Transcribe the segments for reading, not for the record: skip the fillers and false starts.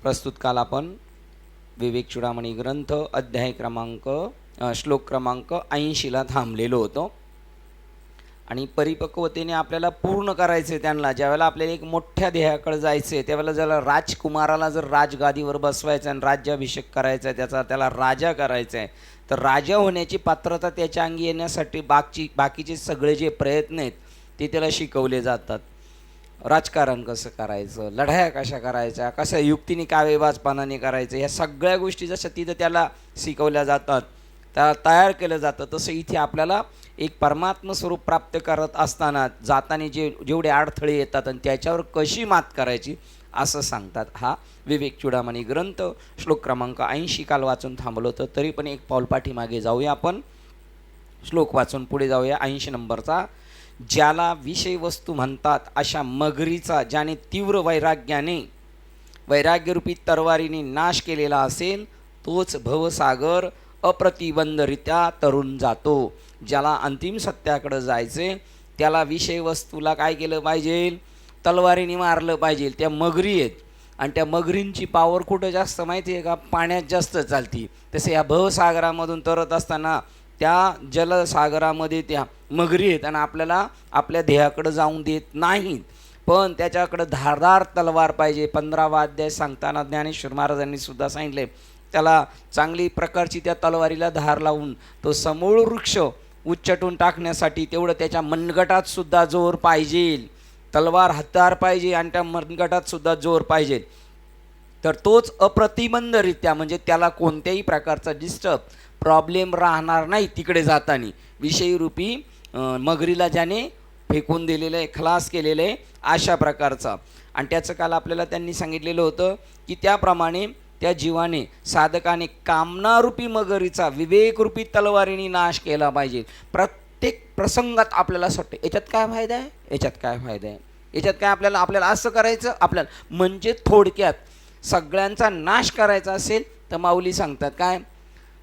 प्रस्तुत काल आपण विवेक चूडामणी ग्रंथ अध्याय क्रमांक श्लोक क्रमांक 80ला थांबलेलो होतो आणि परिपक्वतेने आपल्याला पूर्ण करायचे त्यांना. ज्यावेळेला आपल्याला एक मोठ्या ध्येयाकडे जायचं आहे त्यावेळेला ज्याला राजकुमाराला जर राजगादीवर बसवायचं आणि राज्याभिषेक करायचा आहे, त्याला राजा करायचा आहे, तर राजा होण्याची पात्रता त्याच्या अंगी येण्यासाठी बाकीचे सगळे जे प्रयत्न आहेत ते त्याला शिकवले जातात. राजकारण कसं करायचं, लढाया कशा करायच्या, कशा युक्तीने कावेबाजपणाने करायचं, ह्या सगळ्या गोष्टी जशा तिथं त्याला शिकवल्या जातात, त्याला तयार केलं जातं, तसं इथे आपल्याला एक परमात्म स्वरूप प्राप्त करत असताना जाताना जेवढे अडथळे येतात आणि त्याच्यावर कशी मात करायची असं सांगतात. हा विवेक चूडामणी ग्रंथ श्लोक क्रमांक 80 काल वाचून थांबलो होतं. तरी पण एक पाऊल पाठीमागे जाऊया आपण, श्लोक वाचून पुढे जाऊया. 80 नंबरचा. ज्याला विषय वस्तू म्हणतात अशा मगरीचा ज्याने तीव्र वैराग्यरूपी तरवारीने नाश केलेला असेल तोच भवसागर अप्रतिबंधरित्या तरून जातो. ज्याला अंतिम सत्याकडे जायचे त्याला विषय वस्तूला काय केलं पाहिजे, तलवारीने मारलं पाहिजे. त्या मगरी आहेत आणि त्या मगरींची पावर कुठं जास्त माहिती आहे का, पाण्यात जास्त चालती. तसे या भवसागरामधून तरत असताना त्या जलसागरामध्ये त्या मगरी आहेत आणि आपल्याला आपल्या ध्येयाकडे जाऊन देत नाहीत, पण त्याच्याकडं धारदार तलवार पाहिजे. 15वा अध्याय सांगताना ज्ञानेश्वर महाराजांनी सुद्धा सांगितले, त्याला चांगली प्रकारची त्या तलवारीला धार लावून तो समूळ वृक्ष उच्चटून टाकण्यासाठी तेवढं त्याच्या मनगटात सुद्धा जोर पाहिजे. तलवार हत्यार पाहिजे आणि त्या मनगटात सुद्धा जोर पाहिजे. तर तोच अप्रतिबंधरित्या म्हणजे त्याला कोणत्याही प्रकारचा प्रॉब्लेम राहणार नाही तिकडे जाताना. विषयरूपी मगरीला ज्याने फेकून दिलेलं आहे, खलास केलेलं आहे अशा प्रकारचा. आणि त्याचं काल आपल्याला त्यांनी सांगितलेलं होतं की त्याप्रमाणे त्या जीवाने साधकाने कामनारूपी मगरीचा विवेकरूपी तलवारीने नाश केला पाहिजे. प्रत्येक प्रसंगात आपल्याला असं वाटतं याच्यात काय फायदा आहे, याच्यात काय फायदा आहे, याच्यात काय आपल्याला असं करायचं आपल्याला. म्हणजे थोडक्यात सगळ्यांचा नाश करायचा असेल तर माऊली सांगतात काय,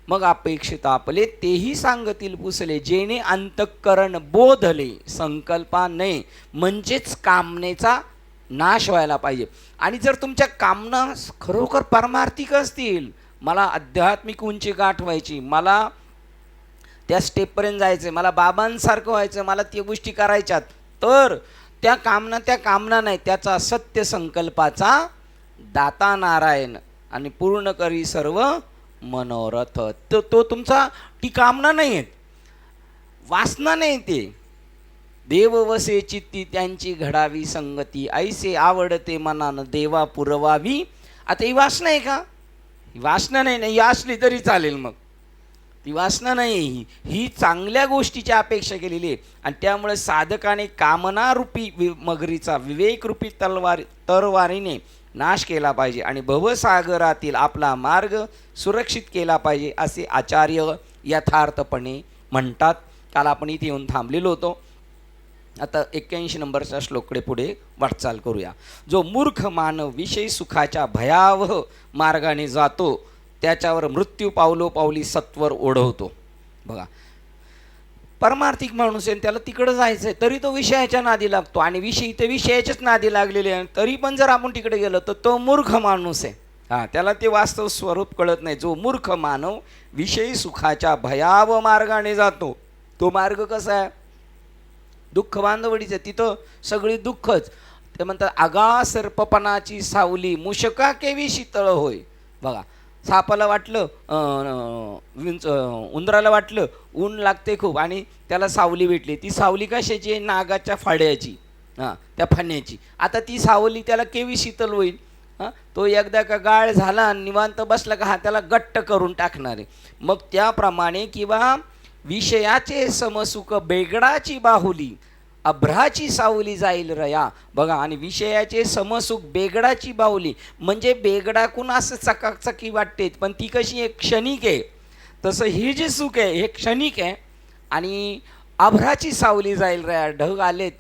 मग अपेक्षित आपले तेही सांगतील पुसले जेणे अंतःकरण बोधले संकल्पा नये. म्हणजेच कामनेचा नाश व्हायला पाहिजे. आणि जर तुमच्या कामना खरोखर परमार्थिक असतील, मला आध्यात्मिक उंची गाठवायची, मला त्या स्टेपपर्यंत जायचं, मला बाबांसारखं व्हायचं, मला त्या गोष्टी करायच्यात, तर त्या कामना नाही, त्याचा सत्य संकल्पाचा दाता नारायण आणि पूर्ण करी सर्व मनोरथ. तो तुमचा ती कामना नाही आहेत, वासना नाही. ते देव वसे चित्ती त्यांची घडावी संगती ऐसे आवडते मनानं देवा पुरवावी. आता ही वासना आहे का, ही वासना नाही. ही असली तरी चालेल, मग ती वासना नाही, ही चांगल्या गोष्टीची अपेक्षा केलेली आहे. आणि त्यामुळे साधकाने कामनारूपी मगरीचा विवेकरूपी तरवारीने नाश केला पाहिजे आणि भवसागरातील आपला मार्ग सुरक्षित केला पाहिजे असे आचार्य यथार्थपणे म्हणतात. काल आपण इथे येऊन थांबलेलो होतो. आता 81 नंबरच्या श्लोकडे पुढे वाटचाल करूया. जो मूर्ख मानव विषय सुखाच्या भयावह मार्गाने जातो त्याच्यावर मृत्यू पावलोपावली सत्वर ओढवतो. बघा, परमार्थिक माणूस आहे, त्याला तिकडं जायचं आहे, तरी तो विषयाच्या नादी लागतो आणि विषयाच्याच नादी लागलेले आहे. तरी पण जर आपण तिकडे गेलो तर तो मूर्ख माणूस आहे. त्याला ते वास्तव स्वरूप कळत नाही. जो मूर्ख मानव विषयी सुखाच्या भयावह मार्गाने जातो, तो मार्ग कसा आहे, दुःख बांधवडीचं. तिथं सगळी दुःखच. ते म्हणतात आगा सर्पपणाची सावली मुशका केवी शीतळ होय. बघा, सापाला वाटलं, उंदराला वाटलं ऊन लागते खूप आणि त्याला सावली भेटली. ती सावली कशाची, नागाच्या फाड्याची, त्या फण्याची. आता ती सावली त्याला केवी शीतल होईल. तो एकदा का गाळ झाला निवांत बसला का त्याला गट्ट करून टाकणार आहे. मग त्याप्रमाणे किंवा विषयाचे समसुख बेगडाची बाहुली अभ्राची सावली जाईल रया. बघा, आणि विषयाचे समसुख बेगडाची बाहुली म्हणजे बेगडाकून असं चकाचकी वाटते, पण ती कशी एक क्षणिक आहे. तसं हे जे सुख आहे हे क्षणिक आहे. आणि अभ्राची सावली जाईल रया, ढग आलेत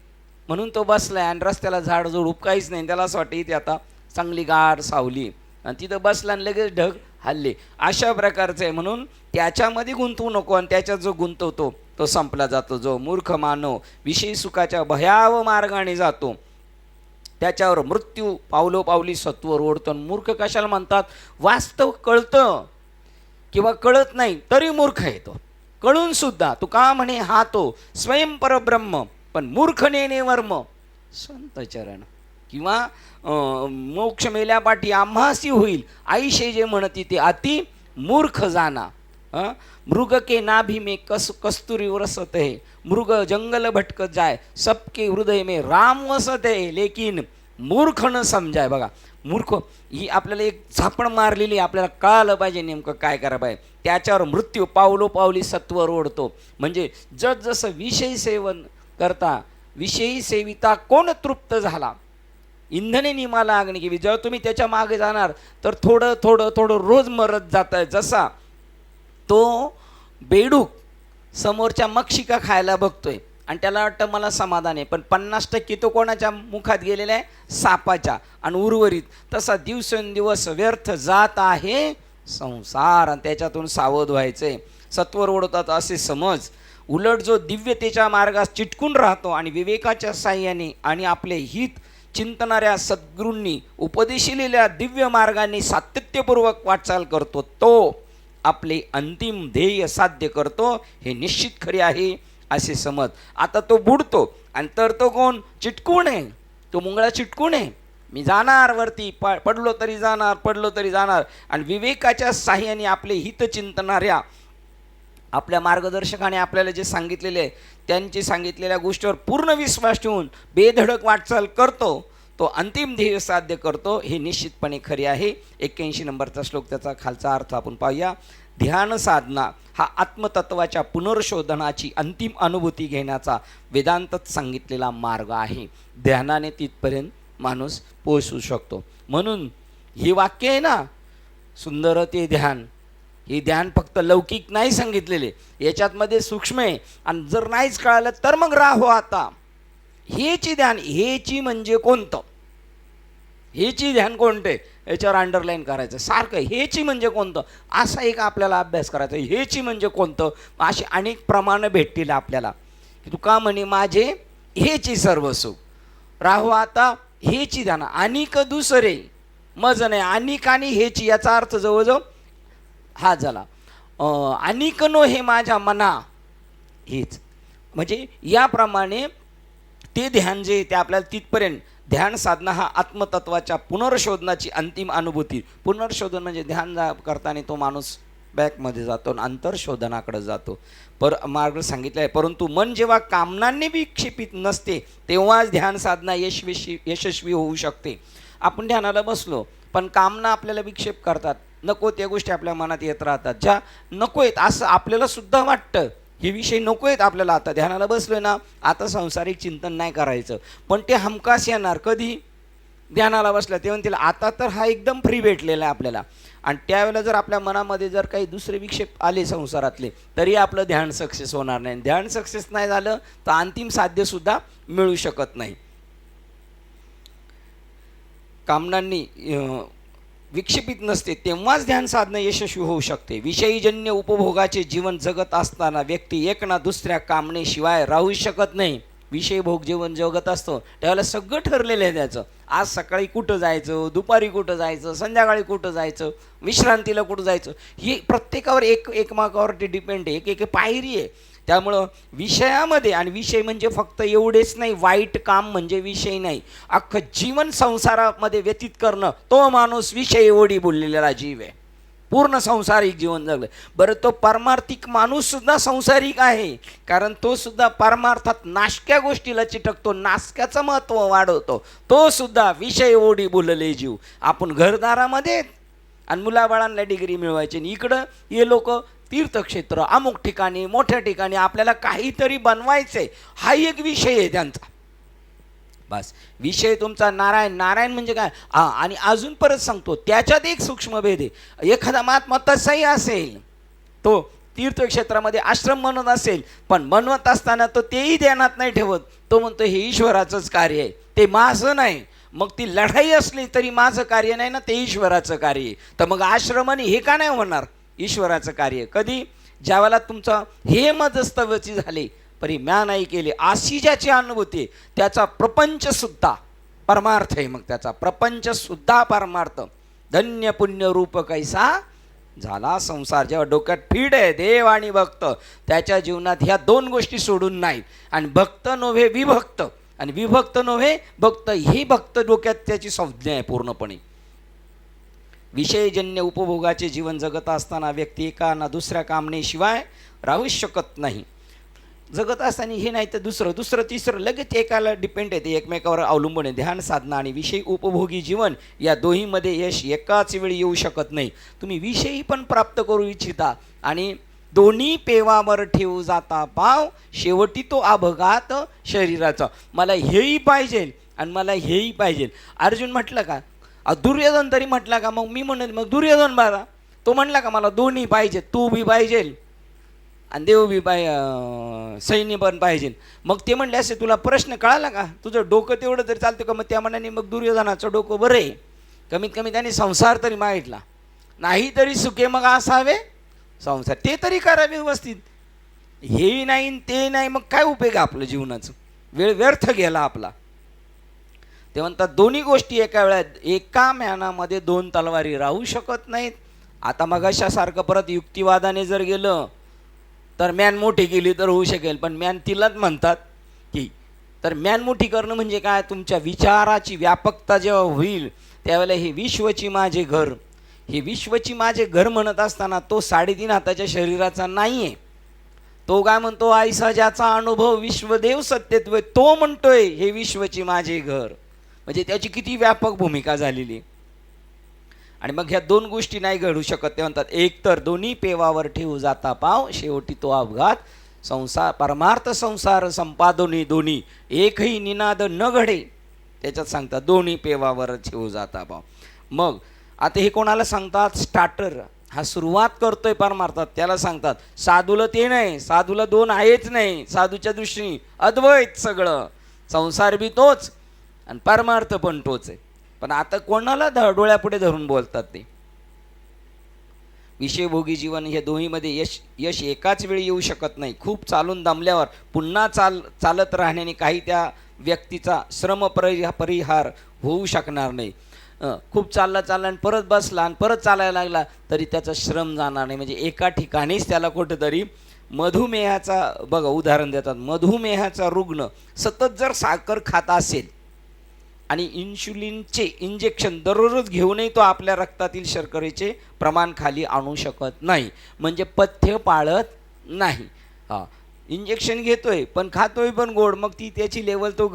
म्हणून तो बसलाय आणि रस्त्याला झाडझुडूप काहीच नाही, त्याला असं वाटतं इथे आता चांगली गाढ सावली, आणि तिथं बसला आणि लगेच ढग हल्ले. अशा प्रकारचं आहे. म्हणून त्याच्यामध्ये गुंतवू नको आणि त्याच्यात जो गुंतवतो तो संपला जातो. जो मूर्ख मानव विषयी सुखाच्या भयावह मार्गाने जातो त्याच्यावर मृत्यू पावलोपावली सत्वर ओढतं. मूर्ख कशाला म्हणतात? वास्तव कळतं किंवा कळत नाही तरी मूर्ख आहे तो. कळून सुद्धा तू का म्हणे हा तो स्वयं परब्रह्म, पण मूर्ख नेने वर्म संत चरण. किंवा मोक्ष मेल्यापाठी आम्हासी होईल आईशे जे म्हणती ते अति मूर्ख जाना. मृग के नाभि में कस्तुरी वसत है, मृग जंगल भटकत जाय, सबके हृदय में राम वसत है, लेकिन मूर्ख न समजाय. बघा मूर्ख ही आपल्याला एक झापण मारलेली, आपल्याला कळालं पाहिजे नेमकं काय करायला पाहिजे. त्याच्यावर मृत्यू पावलोपावली सत्वर ओढतो. म्हणजे जसं विषयी सेवन करता, विषयी सेविता कोण तृप्त झाला, इंधने निमाला अग्नी केली. जेव्हा तुम्ही त्याच्या मागे जाणार तर थोडं थोडं थोडं रोज मरत जात आहे. जसा तो बेडूक समोरच्या मक्षिका खायला बघतोय आणि त्याला वाटतं मला समाधान आहे, पण 50% तो कोणाच्या मुखात गेलेला आहे? सापाच्या. आणि उर्वरित तसा दिवसेंदिवस व्यर्थ जात आहे संसार, आणि त्याच्यातून सावध व्हायचंय. सत्वर ओढतात असे समज. उलट जो दिव्यतेच्या मार्गास चिटकून राहतो आणि विवेकाच्या साह्याने आणि आपले हित चिंतणाऱ्या सद्गुरूंनी उपदेशिलेल्या दिव्य मार्गाने सातत्यपूर्वक वाटचाल करतो, तो आपले अंतिम ध्येय साध्य करतो, हे निश्चित खरे आहे असे समज. आता तो बुडतो आणि तर तो कोण? चिटकून आहे, तो मुंगळा चिटकून आहे. मी जाणार वरती, पडलो तरी जाणार, पडलो तरी जाणार. आणि विवेकाच्या साह्याने आपले हित चिंतणाऱ्या आपल्या मार्गदर्शकाने आपल्याला जे सांगितलेले आहे त्यांची सांगितलेल्या गोष्टीवर पूर्ण विश्वास ठेवून बेधडक वाटचाल करतो, तो अंतिम ध्येय साध्य करतो, हे निश्चितपणे खरे आहे. 81 नंबरचा श्लोक, त्याचा खालचा अर्थ आपण पाहूया. ध्यान साधना हा आत्मतत्वाच्या पुनर्शोधनाची अंतिम अनुभूती घेण्याचा वेदांतात सांगितलेला मार्ग आहे. ध्यानाने तिथपर्यंत माणूस पोहोचू शकतो. म्हणून ही वाक्य आहे ना, सुंदर ते ध्यान, हे ध्यान फक्त लौकिक नाही सांगितलेले, याच्यातमध्ये सूक्ष्म आहे. आणि जर नाहीच कळालं तर मग राहो आता हेची ध्यान. हेची म्हणजे कोणतं? हेची ध्यान कोणते? याच्यावर अंडरलाईन करायचं सारखं. हेची म्हणजे कोणतं असा एक आपल्याला अभ्यास करायचा. हेची म्हणजे कोणतं? असे अनेक प्रमाणं भेटतील आपल्याला की तू का म्हणे माझे हेची सर्व सुख. राहो आता हेची ध्यान. अनिक दुसरे मज नाही. अनिक आणि हेची याचा अर्थ जवळजवळ हा झाला. अनिक नो हे माझ्या मना, हेच म्हणजे याप्रमाणे ते ध्यान जे ते आपल्याला तिथपर्यंत. ध्यान साधना हा आत्मतत्वाच्या पुनर्शोधनाची अंतिम अनुभूती. पुनर्शोधन म्हणजे ध्यान करताना तो माणूस बॅकमध्ये जातो आणि अंतर्शोधनाकडे जातो. मार्ग सांगितलं आहे. परंतु मन जेव्हा कामनांनी विक्षेपित नसते तेव्हाच ध्यान साधना यशस्वी होऊ शकते. आपण ध्यानाला बसलो पण कामना आपल्याला विक्षेप करतात, नको त्या गोष्टी आपल्या मनात येत राहतात, ज्या नको आहेत असं आपल्याला सुद्धा वाटतं. हे विषय नको आहेत आपल्याला. आता ध्यानाला बसलोय ना, आता सांसारिक चिंतन नाही करायचं, पण ते हमखास येणार. कधी? ध्यानाला बसलं तेव्हा तिला आता तर हा एकदम फ्री भेटलेला आहे आपल्याला. आणि त्यावेळेला जर आपल्या मनामध्ये जर काही दुसरे विक्षेप आले संसारातले तरी आपलं ध्यान सक्सेस होणार नाही. ध्यान सक्सेस नाही झालं तर अंतिम साध्यसुद्धा मिळू शकत नाही. कामनांनी विक्षेपित नसते तेव्हाच ध्यान साधना यशस्वी होऊ शकते. विषयीजन्य उपभोगाचे जीवन जगत असताना व्यक्ती एक ना दुसऱ्या कामनेशिवाय राहू शकत नाही. विषय भोग जीवन जगत असतो त्यावेळेला सगळं ठरलेलं आहे त्याचं. आज सकाळी कुठं जायचं, दुपारी कुठं जायचं, संध्याकाळी कुठं जायचं, विश्रांतीला कुठं जायचं, हे प्रत्येकावर एकमेकावरती डिपेंड आहे, एक पायरी आहे. त्यामुळं विषयामध्ये, आणि विषय म्हणजे फक्त एवढेच नाही, वाईट काम म्हणजे विषय नाही, अख्खं जीवन संसारामध्ये व्यतीत करणं, तो माणूस विषय ओढी बोललेला जीव आहे. पूर्ण संसारिक जीवन जगलं. बरं, तो पारमार्थिक माणूससुद्धा संसारिक आहे, कारण तो सुद्धा परमार्थात नाशक्या गोष्टीला चिटकतो, नाशक्याचं महत्त्व वाढवतो. तो सुद्धा विषय ओढी बोलले जीव. आपण घरदारामध्ये आणि मुलाबाळांना डिग्री मिळवायची, आणि इकडं हे लोक तीर्थक्षेत्र, अमुक ठिकाणी, मोठ्या ठिकाणी आपल्याला काहीतरी बनवायचं आहे, हा एक विषय आहे त्यांचा. बस, विषय तुमचा नारायण. नारायण म्हणजे काय? आणि अजून परत सांगतो, त्याच्यात एक सूक्ष्म भेद आहे. एखादा महात्मा तसाही असेल, तो तीर्थक्षेत्रामध्ये आश्रम बनवत असेल, पण बनवत असताना तो तेही ध्यानात नाही ठेवत. तो म्हणतो हे ईश्वराचंच कार्य आहे, ते माझं नाही. मग ती लढाई असली तरी माझं कार्य नाही ना, ते ईश्वराचं कार्य आहे. तर मग आश्रमाने हे का नाही होणार? ईश्वराचं कार्य. कधी? ज्यावेळेला तुमचं हे मजस्तवची झाले परी म्या नाही केले, अशी ज्याची अनुभूती त्याचा प्रपंचसुद्धा परमार्थ आहे. मग त्याचा प्रपंच सुद्धा परमार्थ. धन्य पुण्य रूप कैसा झाला संसार. जेव्हा डोक्यात फीड आहे देव आणि भक्त, त्याच्या जीवनात ह्या दोन गोष्टी सोडून नाही. आणि भक्त नव्हे विभक्त, आणि विभक्त नव्हे भक्त, ही भक्त डोक्यात त्याची संज्ञा आहे पूर्णपणे. विषयजन्य उपभोगाचे जीवन जगत असताना व्यक्ती एका ना दुसऱ्या कामनेशिवाय राहू शकत नाही. जगत असताना हे नाही तर दुसरं तिसरं लगेच एकाला डिपेंड येते, एकमेकावर अवलंबून आहे. ध्यान साधना आणि विषय उपभोगी जीवन या दोहीमध्ये यश एकाच वेळी येऊ शकत नाही. तुम्ही विषयी पण प्राप्त करू इच्छिता आणि दोन्ही पेवावर ठेवू जाता पाव, शेवटी तो अपघात शरीराचा. मला हेही पाहिजे आणि मला हेही पाहिजे. अर्जुन म्हटलं का, दुर्योधन तरी म्हटला का, मग मी म्हणत मग दुर्योधन बारा तो म्हणला का मला दोन्ही पाहिजे, तू बी पाहिजे आणि देव बी सैन्य पण पाहिजे. मग ते म्हणले असे तुला प्रश्न कळाला का, तुझं डोकं तेवढं तरी चालतं का. मग त्या मनाने मग दुर्योधनाचं डोकं बरं आहे, कमीत कमी त्याने संसार तरी मागितला, नाही तरी सुखे मग असावे संसार, ते तरी करावे व्यवस्थित. हे नाही ते नाही, मग काय उपयोग आहे आपलं जीवनाचं, वेळ व्यर्थ गेला आपला. ते म्हणतात दोन्ही गोष्टी एका वेळात, एका म्यानामध्ये दोन तलवारी राहू शकत नाहीत. आता मग अशासारखं परत युक्तिवादाने जर गेलं तर म्यान मोठी केली तर होऊ शकेल, पण म्यान तिलाच म्हणतात की. तर म्यान मोठी करणं म्हणजे काय, तुमच्या विचाराची व्यापकता जेव्हा होईल त्यावेळेला हे विश्वची माझे घर, हे विश्वची माझे घर म्हणत असताना तो 3.5 हाताच्या शरीराचा नाही आहे. तो काय म्हणतो, आयसा ज्याचा अनुभव विश्वदेव सत्यत्व, तो म्हणतोय हे विश्वची माझे घर. म्हणजे त्याची किती व्यापक भूमिका झालेली. आणि मग ह्या दोन गोष्टी नाही घडू शकत. ते म्हणतात एक तर दोन्ही पेवावर ठेवू जाता पाव, शेवटी तो अपघात संसार. परमार्थ संसार संपादोनी दोन्ही, एकही निनाद न घडे. त्याच्यात सांगतात दोन्ही पेवावर ठेवू जाता पाव. मग आता हे कोणाला सांगतात, स्टार्टर हा सुरुवात करतोय परमार्थात त्याला सांगतात. साधूला ते नाही, साधूला दोन आहेच नाही, साधूच्या दृष्टीने अद्वैत सगळं, संसार बी तोच आणि परमार्थ पण तोच आहे. पण आता कोणाला डोळ्यापुढे धरून बोलतात ते. विषयभोगी जीवन हे दोन्हीमध्ये यश एकाच वेळी येऊ शकत नाही. खूप चालून दमल्यावर पुन्हा चालत राहण्याने काही त्या व्यक्तीचा श्रम परिहार होऊ शकणार नाही. खूप चालला आणि परत बसला आणि परत चालायला लागला तरी त्याचा श्रम जाणार नाही. म्हणजे एका ठिकाणीच त्याला कुठंतरी मधुमेहाचा, बघा उदाहरण देतात, मधुमेहाचा रुग्ण सतत जर साखर खात असेल आणि इन्शुलिनचे इंजेक्शन दररोज घेऊनही तो आपल्या रक्तातील शर्करेचे प्रमाण खाली आणू शकत नाही. म्हणजे पथ्य पाळत नाही. इंजेक्शन घेतोय पण खातोय पण गोड, मग ती त्याची लेवल तो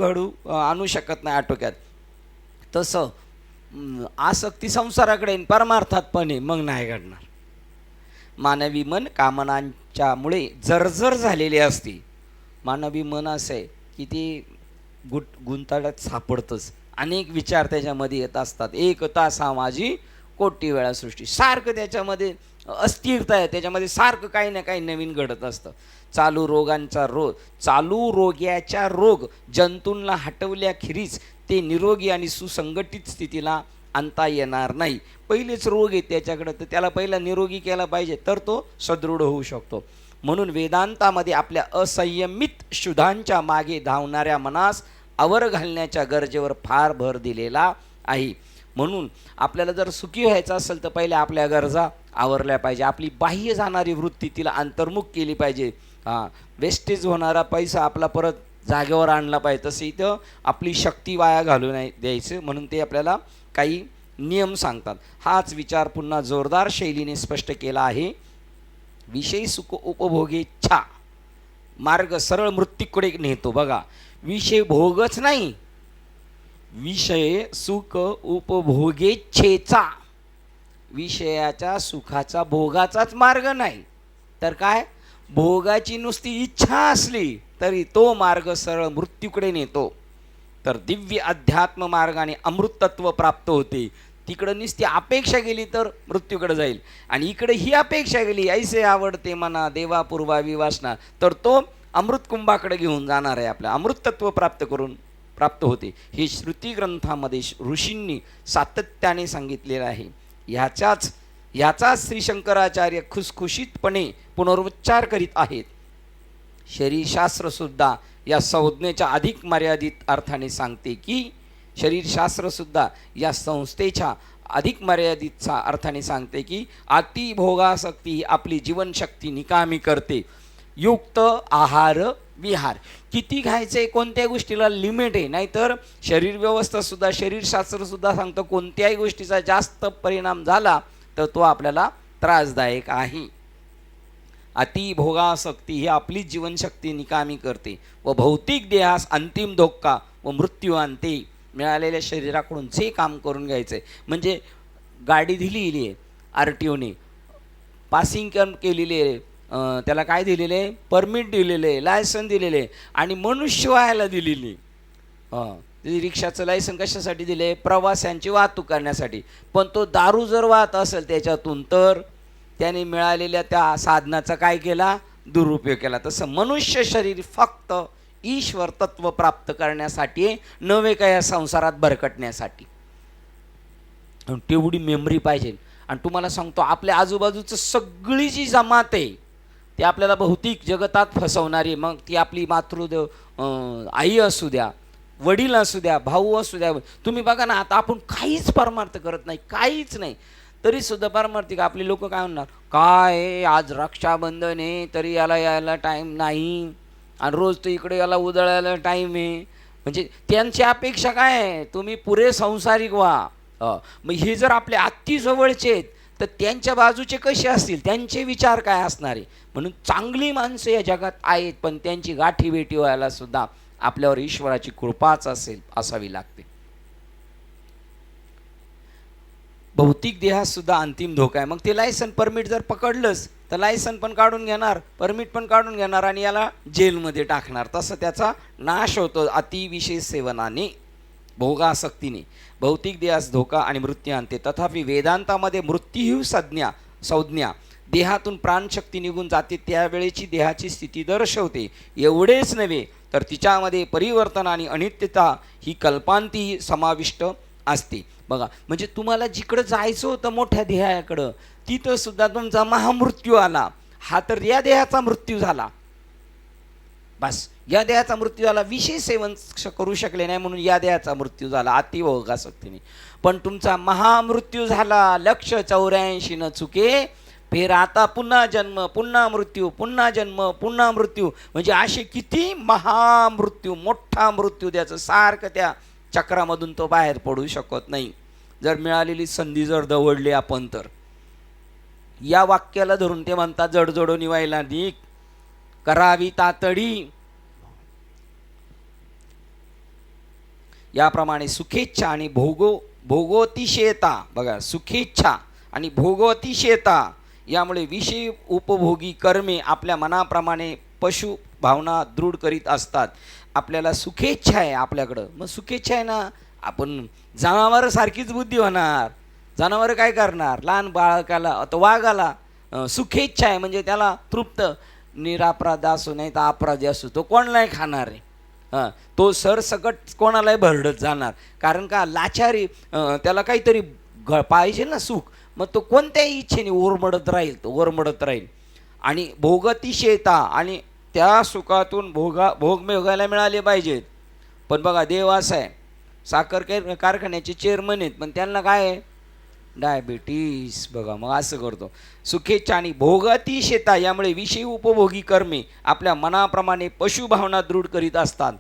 आणू शकत नाही आटोक्यात. तसं आसक्ती संसाराकडे परमार्थात पण आहे, मग नाही घडणार. मानवी मन कामनांच्यामुळे जर्जर झालेले असते. मानवी मन असं आहे की ते गुंताळ्यात सापडतंच. अनेक विचार त्याच्यामध्ये येत असतात. एक तासा माझी कोटी वेळा सृष्टी, सारखं त्याच्यामध्ये अस्थिरता आहे, त्याच्यामध्ये सारखं काही ना काही नवीन घडत असतं. चालू रोग्याच्या रोग जंतूंना हटवल्याखेरीज ते निरोगी आणि सुसंघटित स्थितीला आणता येणार नाही. पहिलेच रोग आहे त्याच्याकडं, तर त्याला पहिला निरोगी केला पाहिजे तर तो सदृढ होऊ शकतो. म्हणून वेदांतामध्ये आपल्या असंयमित शुद्धांच्या मागे धावणाऱ्या मनास आवर घालण्याच्या गरजेवर फार भर दिलेला आहे. म्हणून आपल्याला जर सुखी व्हायचं असेल तर पहिले आपल्या गरजा आवरल्या पाहिजे. आपली बाह्य जाणारी वृत्ती तिला अंतर्मुख केली पाहिजे. वेस्टेज होणारा पैसा आपला परत जागेवर आणला पाहिजे. तसं इथं आपली शक्ती वाया घालू नाही द्यायचं, म्हणून ते आपल्याला काही नियम सांगतात. हाच विचार पुन्हा जोरदार शैलीने स्पष्ट केला आहे. विषय सुख उपभोगेच्छा मार्ग सरळ मृत्यूकडे नेतो. बघा, विषय भोगच नाही, विषय सुख उपभोगेच्छेचा, विषयाच्या सुखाचा भोगाचाच मार्ग नाही तर काय, भोगाची नुसती इच्छा असली तरी तो मार्ग सरळ मृत्यूकडे नेतो. तर दिव्य अध्यात्म मार्गाने अमृतत्व प्राप्त होते. तिकडं नुसती अपेक्षा गेली तर मृत्यूकडे जाईल, आणि इकडे ही अपेक्षा गेली ऐसे आवडते मना देवापूर्वावी वासना, तर तो अमृत कुंभाकडे घेऊन जाणार आहे. आपल्या अमृतत्व प्राप्त होते. हे श्रुती ग्रंथामध्ये ऋषींनी सातत्याने सांगितलेलं आहे. ह्याचाच श्री शंकराचार्य खुसखुशीतपणे पुनरुच्चार करीत आहेत. शरीरशास्त्रसुद्धा या संज्ञेच्या अधिक मर्यादित अर्थाने सांगते की शरीरशास्त्रसुद्धा या संस्थेच्या अधिक मर्यादितचा अर्थाने सांगते की अतिभोगासक्ती ही आपली जीवनशक्ती निकामी करते. युक्त आहार विहार, किती खायचे, कोणत्याही गोष्टीला लिमिट आहे. नाहीतर शरीर व्यवस्थासुद्धा, शरीरशास्त्रसुद्धा सांगतं कोणत्याही गोष्टीचा जास्त परिणाम झाला तर तो आपल्याला त्रासदायक आहे. अतिभोगासक्ती ही आपली जीवनशक्ती निकामी करते व भौतिक देहास अंतिम धोका व मृत्यू आणते. मिळालेल्या शरीराकडून जे काम करून घ्यायचं आहे, म्हणजे गाडी दिलेली आहे आर टी ओने, पासिंग केलेली आहे, त्याला काय दिलेलं आहे, परमिट दिलेलं आहे, लायसन दिलेलं आहे आणि मनुष्य व्हायला दिलेली. रिक्षाचं लायसन कशासाठी दिले, प्रवाशांची वाहतूक करण्यासाठी. पण तो दारू जर वाहत असेल त्याच्यातून तर त्याने मिळालेल्या त्या साधनाचा काय केला, दुरुपयोग केला. तसं मनुष्य शरीर फक्त ईश्वर तत्व प्राप्त करण्यासाठी नव्हे का या संसारात भरकटण्यासाठी. तेवढी मेमरी पाहिजे. आणि तुम्हाला सांगतो आपल्या आजूबाजूचं सगळी जी जमात आहे ती आपल्याला भौतिक जगतात फसवणारी, मग ती आपली मातृदेव आई असू द्या, वडील असू द्या, भाऊ असू द्या. तुम्ही बघा ना, आता आपण काहीच परमार्थ करत नाही, काहीच नाही, तरीसुद्धा परमार्थिक आपली लोक काय म्हणणार, काय आज रक्षाबंधन आहे तरी यायला टाईम नाही आणि रोज तो इकडे याला उधळायला टाईम आहे. म्हणजे त्यांची अपेक्षा काय आहे, तुम्ही पुरे संसारिक व्हा. मग हे जर आपले अति जवळचे आहेत तर त्यांच्या बाजूचे कसे असतील, त्यांचे विचार काय असणार आहे. म्हणून चांगली माणसं या जगात आहेत, पण त्यांची गाठी भेटी व्हायला सुद्धा आपल्यावर ईश्वराची कृपाच असावी लागते. भौतिक देहात सुद्धा अंतिम धोका आहे. मग ते लायसन परमिट जर पकडलंच तर लायसन पण काढून घेणार, परमिट पण काढून घेणार आणि याला जेलमध्ये टाकणार. तसं त्याचा नाश होतो अतिविशेष सेवनाने, भोगासक्तीने. भौतिक देहास धोका आणि मृत्यू आणते. तथापि वेदांतामध्ये मृत्यू संज्ञा देहातून प्राणशक्ती निघून जाते त्यावेळेची देहाची स्थिती दर्शवते. एवढेच नव्हे तर तिच्यामध्ये परिवर्तन आणि अनित्यता ही कल्पांती समाविष्ट असते. बघा, म्हणजे तुम्हाला जिकडं जायचं होतं मोठ्या देहाकडं, तिथं सुद्धा तुमचा महामृत्यू आला. हा तर या देहाचा मृत्यू झाला. बस या देहाचा मृत्यू झाला, विशेष सेवन करू शकले नाही म्हणून या देहाचा मृत्यू झाला अतिभोगासक्तीने. पण तुमचा महामृत्यू झाला 184 न चुके, फेर आता पुन्हा जन्म, पुन्हा मृत्यू, पुन्हा जन्म, पुन्हा मृत्यू. म्हणजे असे किती महामृत्यू, मोठा मृत्यू द्यायचं, सारखं त्या चक्रामधून तो बाहेर पडू शकत नाही. जर मिळालेली संधी जर दवडली आपण तर या वाक्याला धरून ते म्हणतात, जडजडो निवायला निक करावी तातडी. याप्रमाणे सुखेच्छा आणि भोगोतिशयता, बघा, सुखेच्छा आणि भोगोतिशयता यामुळे विषय उपभोगी कर्मे आपल्या मनाप्रमाणे पशु भावना दृढ करीत असतात. आपल्याला सुखेच्छा आहे आपल्याकडं, मग सुखेच्छा आहे ना, आपण जनावर सारखीच बुद्धी होणार. जनावर काय करणार, लहान बाळकाला आता वाघाला सुखेच्छा आहे म्हणजे त्याला तृप्त, निरापराध असो नाही तर अपराधी असो तो कोणालाही खाणार आहे. तो सरसकट कोणालाही भरडत जाणार. कारण का, लाचारी, त्याला काहीतरी पाहिजे ना सुख, मग तो कोणत्याही इच्छेने ओरमडत राहील, तो ओरमडत राहील. आणि भोगतिशयता, आणि त्या सुखातून भोग मिळवायला मिळाले पाहिजेत. पण बघा, देव असा आहे, साखर कारखान्याचे चेअरमन आहेत, पण त्यांना काय आहे, डायबिटीस. बघा, मग असं करतो. सुखेच्छा आणि भोगतिशयता यामुळे विषयी उपभोगी कर्मे आपल्या मनाप्रमाणे पशुभावना दृढ करीत असतात.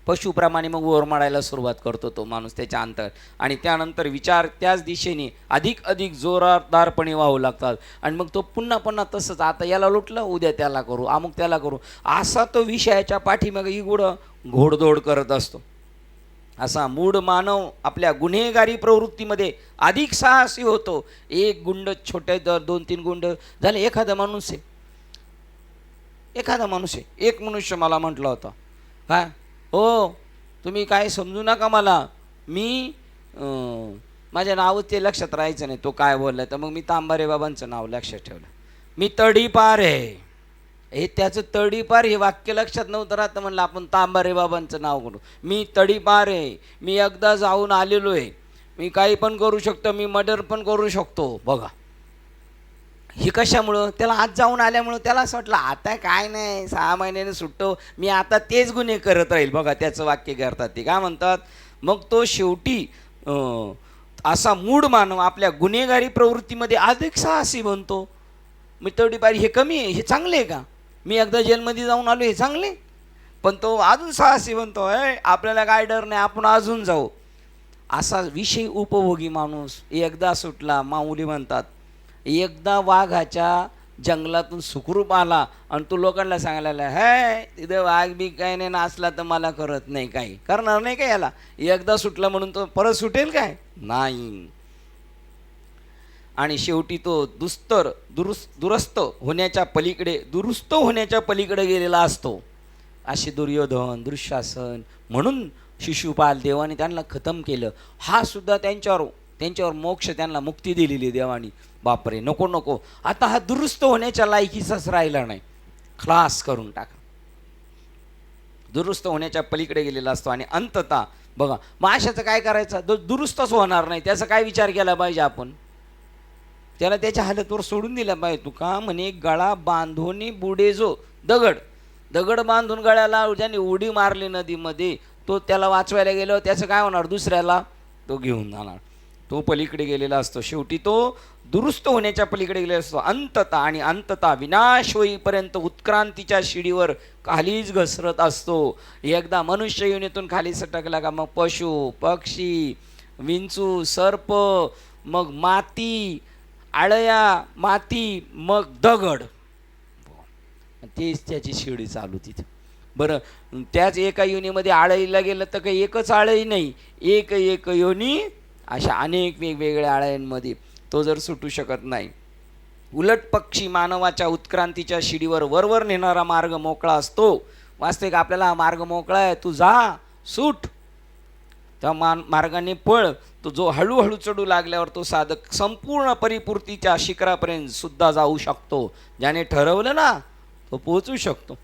पशुप्रमाणे मग ओरमाडायला सुरुवात करतो तो माणूस त्याच्या अंतर, आणि त्यानंतर विचार त्याच दिशेने अधिक जोरदारपणे वाहू लागतात. आणि मग तो पुन्हा पुन्हा तसंच, आता याला लुटलं उद्या त्याला करू, अमुक त्याला करू, असा तो विषयाच्या पाठीमागे इगुडं घोडदौड करत असतो. असा मूढ मानव आपल्या गुन्हेगारी प्रवृत्तीमध्ये अधिक साहसी होतो. एक गुंड, छोटे 2-3 गुंड झाले, एखादा माणूस आहे, एक मनुष्य मला म्हटलं होतं, काय हो तुम्ही काय समजू नका मला, मी माझ्या नाव ते लक्षात राहायचं नाही, तो काय बोलला तर मग मी तांबारे बाबांचं नाव लक्षात ठेवलं. मी तडीपार आहे, हे त्याचं तडीपार हे वाक्य लक्षात नव्हतं राहतं, म्हणलं आपण तांबारे बाबांचं नाव करू. मी तडीपार आहे, मी एकदा जाऊन आलेलो आहे, मी काही पण करू शकतो, मी मर्डर पण करू शकतो. बघा, हे कशामुळं, त्याला आज जाऊन आल्यामुळं त्याला असं वाटलं आता काय नाही, 6 महिन्याने सुटतो, मी आता तेच गुन्हे करत राहील. बघा, त्याचं वाक्य करतात ते काय म्हणतात, मग तो शेवटी असा मूढ मानव आपल्या गुन्हेगारी प्रवृत्तीमध्ये अधिक साहसी बनतो. मी तेवढी पारी हे कमी आहे, हे चांगले आहे का, मी एकदा जेलमध्ये जाऊन आलो हे चांगले. पण तो अजून साहसी बनतो, आपल्याला काय डर नाही, आपण अजून जाऊ. असा विषय उपभोगी माणूस एकदा सुटला. माऊली म्हणतात एकदा वाघाच्या जंगलातून सुखरूप आला आणि तो लोकांना सांगायला तिथं वाघ बी काय नाही नाचला तर मला करत नाही, काही करणार नाही का याला, एकदा सुटला म्हणून तो परत सुटेल काय, नाही. आणि शेवटी तो दुरुस्त होण्याच्या पलीकडे गेलेला असतो. असे दुर्योधन, दुःशासन, म्हणून शिशुपाल देवाने त्यांना खतम केलं. हा सुद्धा त्यांच्यावर मोक्ष, त्यांना मुक्ती दिलेली देवानी. बापरे, नको नको, आता हा दुरुस्त होण्याच्या लायकीचाच राहिला नाही, खलास करून टाका. दुरुस्त होण्याच्या पलीकडे गेलेला असतो. आणि अंततः बघा, मग अशाचं काय करायचं, दुरुस्तच होणार नाही, त्याचा काय विचार केला पाहिजे आपण, त्याला त्याच्या हालतवर सोडून दिला पाहिजे. तुका म्हणे गळा बांधून बुडे जो दगड बांधून गळ्याला ज्याने उडी मारली नदीमध्ये, तो त्याला वाचवायला गेलो, त्याचं काय होणार, दुसऱ्याला तो घेऊन जाणार. तो पलीकडे गेलेला असतो. शेवटी तो दुरुस्त होण्याच्या पलीकडे गेलेला असतो. अंततः विनाश होईपर्यंत उत्क्रांतीच्या शिडीवर खालीच घसरत असतो. एकदा मनुष्य योनीतून खाली सटकला का मग पशु, पक्षी, विंचू, सर्प, मग माती, आळया, माती, मग दगड, तेच त्याची शिडी चालू तिथे. बरं, त्याच एका योनीमध्ये आळईला गेलं तर काही एकच आळई नाही, एक योनी अशा अनेक वेगवेगळ्या आळयांमध्ये तो जर सुटू शकत नाही. उलट पक्षी मानवाच्या उत्क्रांतीच्या शिडीवर वरवर नेणारा मार्ग मोकळा असतो. वास्तविक आपल्याला हा मार्ग मोकळा आहे, तू जा, सूट, त्या मार्गाने पळ. तो जो हळूहळू चढू लागल्यावर तो साधक संपूर्ण परिपूर्तीच्या शिखरापर्यंत सुद्धा जाऊ शकतो. ज्याने ठरवलं ना तो पोहोचू शकतो,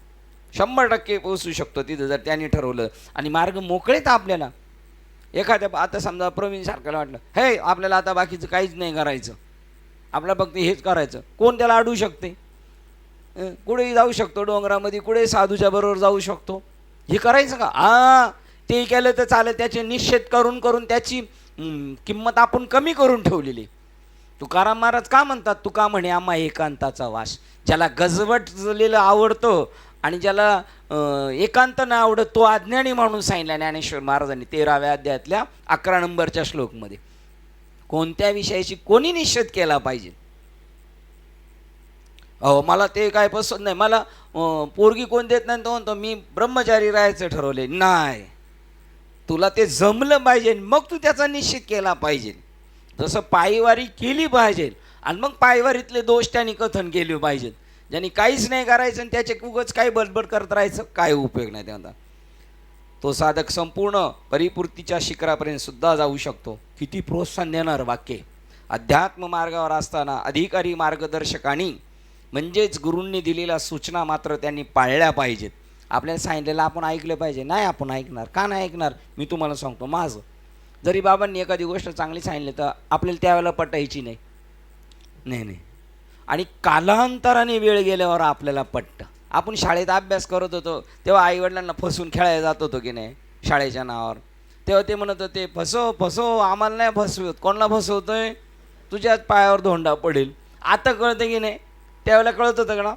100% पोहोचू शकतो तिथं, जर त्याने ठरवलं. आणि मार्ग मोकळेत आपल्याला. एखाद्या आता समजा प्रवीण सारख्याला वाटलं आपल्याला आता बाकीचं काहीच नाही करायचं, आपल्याला फक्त हेच करायचं, कोण त्याला अडवू शकते, कुठेही जाऊ शकतो, डोंगरामध्ये कुठेही साधूच्या बरोबर जाऊ शकतो, हे करायचं का, ते केलं तर चालेल. त्याचे निषेध करून त्याची किंमत आपण कमी करून ठेवलेली. तुकाराम महाराज का म्हणतात, तुका म्हणे आम्हा एकांताचा वास. ज्याला गजबजलेलं आवडतं आणि ज्याला एकांत न आवडत तो अज्ञानी म्हणून सांगितला ज्ञानेश्वर महाराजांनी 13व्या अध्यायातल्या 11 नंबरच्या श्लोकमध्ये. कोणत्या विषयाची कोणी निषेध केला पाहिजे. मला ते काय पसंत नाही, मला पोरगी कोण देत नाही, तो म्हणतो मी ब्रह्मचारी राहायचं ठरवले. नाही, तुला ते जमलं पाहिजे, मग तू त्याचा निषेध केला पाहिजे. जसं पायवारी केली पाहिजे आणि मग पायवारीतले दोष त्यांनी कथन केले पाहिजेत. ज्यांनी काहीच नाही करायचं आणि त्याचे उगाच काही बडबड करत राहायचं, काय उपयोग नाही त्यांना. तो साधक संपूर्ण परिपूर्तीच्या शिखरापर्यंत सुद्धा जाऊ शकतो. किती प्रोत्साहन देणार वाक्य. अध्यात्म मार्गावर असताना अधिकारी मार्गदर्शकांनी म्हणजेच गुरूंनी दिलेल्या सूचना मात्र त्यांनी पाळल्या पाहिजेत. आपल्याला सांगितलेलं आपण ऐकलं पाहिजे. नाही आपण ऐकणार का नाही ऐकणार, मी तुम्हाला सांगतो. माझं जरी बाबांनी एखादी गोष्ट चांगली सांगितली तर आपल्याला त्यावेळेला पटायची नाही. आणि कालांतराने वेळ गेल्यावर आपल्याला पटतं. आपण शाळेत अभ्यास करत होतो तेव्हा आईवडिलांना फसवून खेळायला जात होतो की नाही शाळेच्या नावावर, तेव्हा ते म्हणत होते फसव, आम्हाला नाही फसवत. कोणाला फसवतोय, तुझ्याच पायावर धोंडा पडेल. आता कळतं की नाही, त्यावेळेला कळत होतं का.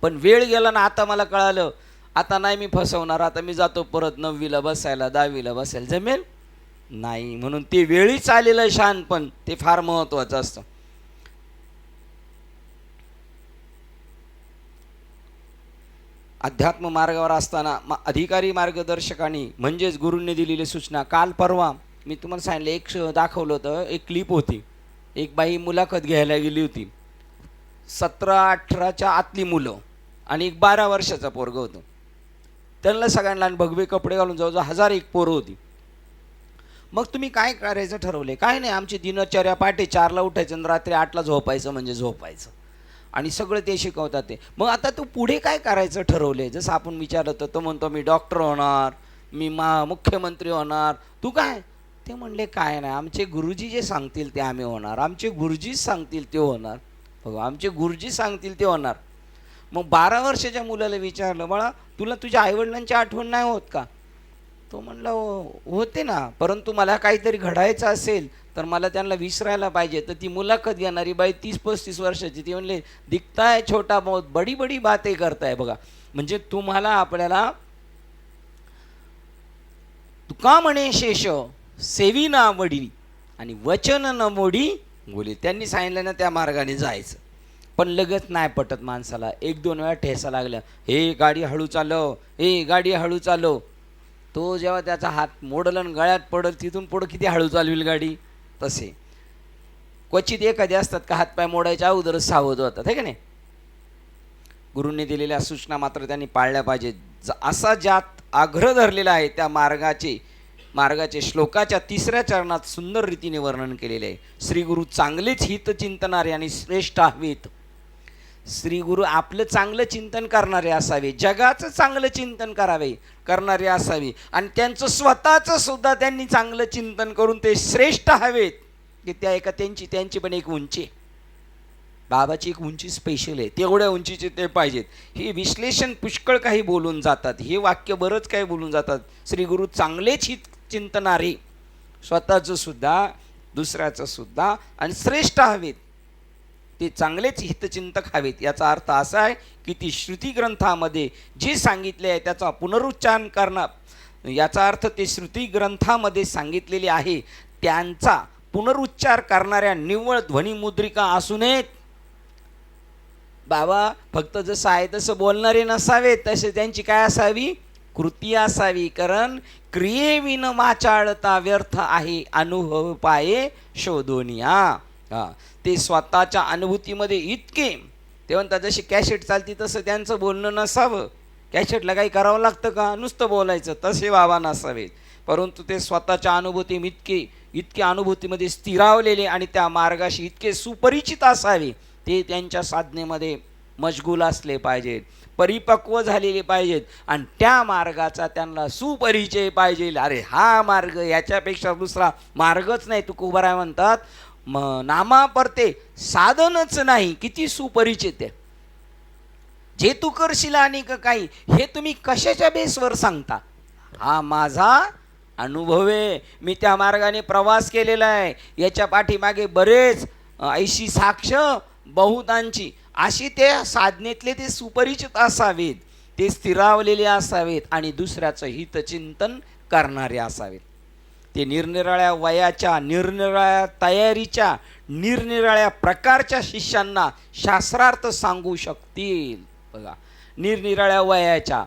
पण वेळ गेला ना, आता मला कळालं, आता नाही मी फसवणार, आता मी जातो परत 9वीला बसायला, 10वीला बसायला. जमेल नाही. म्हणून ते वेळीच आलेलं शहाणपण ते फार महत्त्वाचं असतं. अध्यात्म मार्गावर असताना अधिकारी मार्गदर्शकांनी म्हणजेच गुरूंनी दिलेली सूचना. काल परवा मी तुम्हाला सांगितलं, एक दाखवलं होतं, एक क्लिप होती. एक बाई मुलाखत घ्यायला गेली होती. 17-18च्या आतली मुलं आणि एक 12 वर्षाचा पोरगं होतं. त्यांना सगळ्यांना भगवे कपडे घालून जवळजवळ 1001 पोरं होती. मग तुम्ही काय करायचं ठरवले. काय नाही, आमची दिनचर्या पहाटे 4ला उठायचं आणि रात्री 8ला झोपायचं, म्हणजे झोपायचं. आणि सगळं ते शिकवतात ते. मग आता तू पुढे काय करायचं ठरवले. जसं आपण विचारलं होतं, तो म्हणतो मी डॉक्टर होणार, मी मुख्यमंत्री होणार. तू काय, ते म्हणले काय नाही, आमचे गुरुजी जे सांगतील ते आम्ही होणार, आमचे गुरुजी सांगतील ते होणार. बघा, आमचे गुरुजी सांगतील ते होणार. मग 12 वर्षाच्या मुलाला विचारलं, बाळा तुला तुझ्या आईवडिलांची आठवण नाही होत का. तो म्हणला होते ना, परंतु मला काहीतरी घडायचं असेल तर मला त्यांना विसरायला पाहिजे. तर ती मुलाखत घेणारी बाई 30-35 वर्षाची, ती म्हणले दिखता है छोटा बहुत, बडी बडी बातें करताय. बघा, म्हणजे तुम्हाला आपल्याला तुका म्हणे शेष सेवी ना आवडी आणि वचन न मोडी बोली. त्यांनी सांगितलं ना त्या मार्गाने जायचं, पण लगेच नाही पटत माणसाला. 1-2 वेळा ठेसा लागल्या, हे गाडी हळू चालव, हे गाडी हळू चालव. तो जेव्हा त्याचा हात मोडलन गळ्यात पडल, तिथून पुढं किती हळू चालविल गाडी. तसे क्वचित एखादे असतात का हातपाय मोडायच्या अगोदरच सावध होतात, है का नाही. गुरूंनी दिलेल्या सूचना मात्र त्यांनी पाळल्या पाहिजेत. असा ज्यात आग्रह धरलेला आहे त्या मार्गाचे श्लोकाच्या 3ऱ्या चरणात सुंदर रीतीने वर्णन केलेले आहे. श्री गुरु चांगलेच हित चिंतणारे आणि श्रेष्ठ हवेत. श्री गुरु आपलं चांगलं चिंतन करणारे असावे, जगाचं चांगलं चिंतन करणारे असावे, आणि त्यांचं स्वतःचं सुद्धा त्यांनी चांगलं चिंतन करून ते श्रेष्ठ हवेत. की त्या त्यांची पण एक उंची, बाबाची एक उंची स्पेशल आहे, तेवढ्या उंचीचे ते पाहिजेत. हे विश्लेषण पुष्कळ काही बोलून जातात, हे वाक्य बरंच काही बोलून जातात. श्री गुरु चांगलेच हित चिंतणारे, स्वतःचं सुद्धा दुसऱ्याचं सुद्धा, आणि श्रेष्ठ हवेत, ते चांगलेच हितचिंतक हवेत. याचा अर्थ असा आहे की ती श्रुती ग्रंथामध्ये जे सांगितले आहे त्याचा पुनरुच्चार करणं. याचा अर्थ ते श्रुती ग्रंथामध्ये सांगितलेले आहे त्यांचा पुनरुच्चार करणाऱ्या निव्वळ ध्वनिमुद्रिका असू नयेत. बाबा फक्त जसं आहे तसं बोलणारे नसावेत, तसे त्यांची काय असावी, कृती असावी. कारण क्रियेविन वाचाळता व्यर्थ आहे, अनुभव पाये शोधोनिया. ते स्वतःच्या अनुभूतीमध्ये इतके, ते म्हणतात जशी कॅसेट चालती तसं त्यांचं बोलणं नसावं. कॅसेटला काही करावं लागतं का, नुसतं बोलायचं, तसे बाबा नसावेत. परंतु ते स्वतःच्या अनुभूती इतके अनुभूतीमध्ये स्थिरावलेले आणि त्या मार्गाशी इतके सुपरिचित असावे. ते त्यांच्या साधनेमध्ये मशगूल असले पाहिजेत, परिपक्व झालेले पाहिजेत, आणि त्या मार्गाचा त्यांना सुपरिचय पाहिजे. अरे हा मार्ग, याच्यापेक्षा दुसरा मार्गच नाही. तुकोबाराय म्हणतात नामापरते साधनच नाही, किती सुपरिचित आहे. जे तू करशील आणि काही, हे तुम्ही कशाच्या बेसवर सांगता. हा माझा अनुभव आहे, मी त्या मार्गाने प्रवास केलेला आहे, याच्या पाठीमागे बरेच ऐशी साक्ष बहुतांची, अशी ते साधनेतले ते सुपरिचित असावेत, ते स्थिरावलेले असावेत आणि दुसऱ्याचं हितचिंतन करणारे असावेत. ते निरनिराळ्या वयाच्या, निरनिराळ्या तयारीच्या, निरनिराळ्या प्रकारच्या शिष्यांना शास्त्रार्थ सांगू शकतील. बघा, निरनिराळ्या वयाच्या,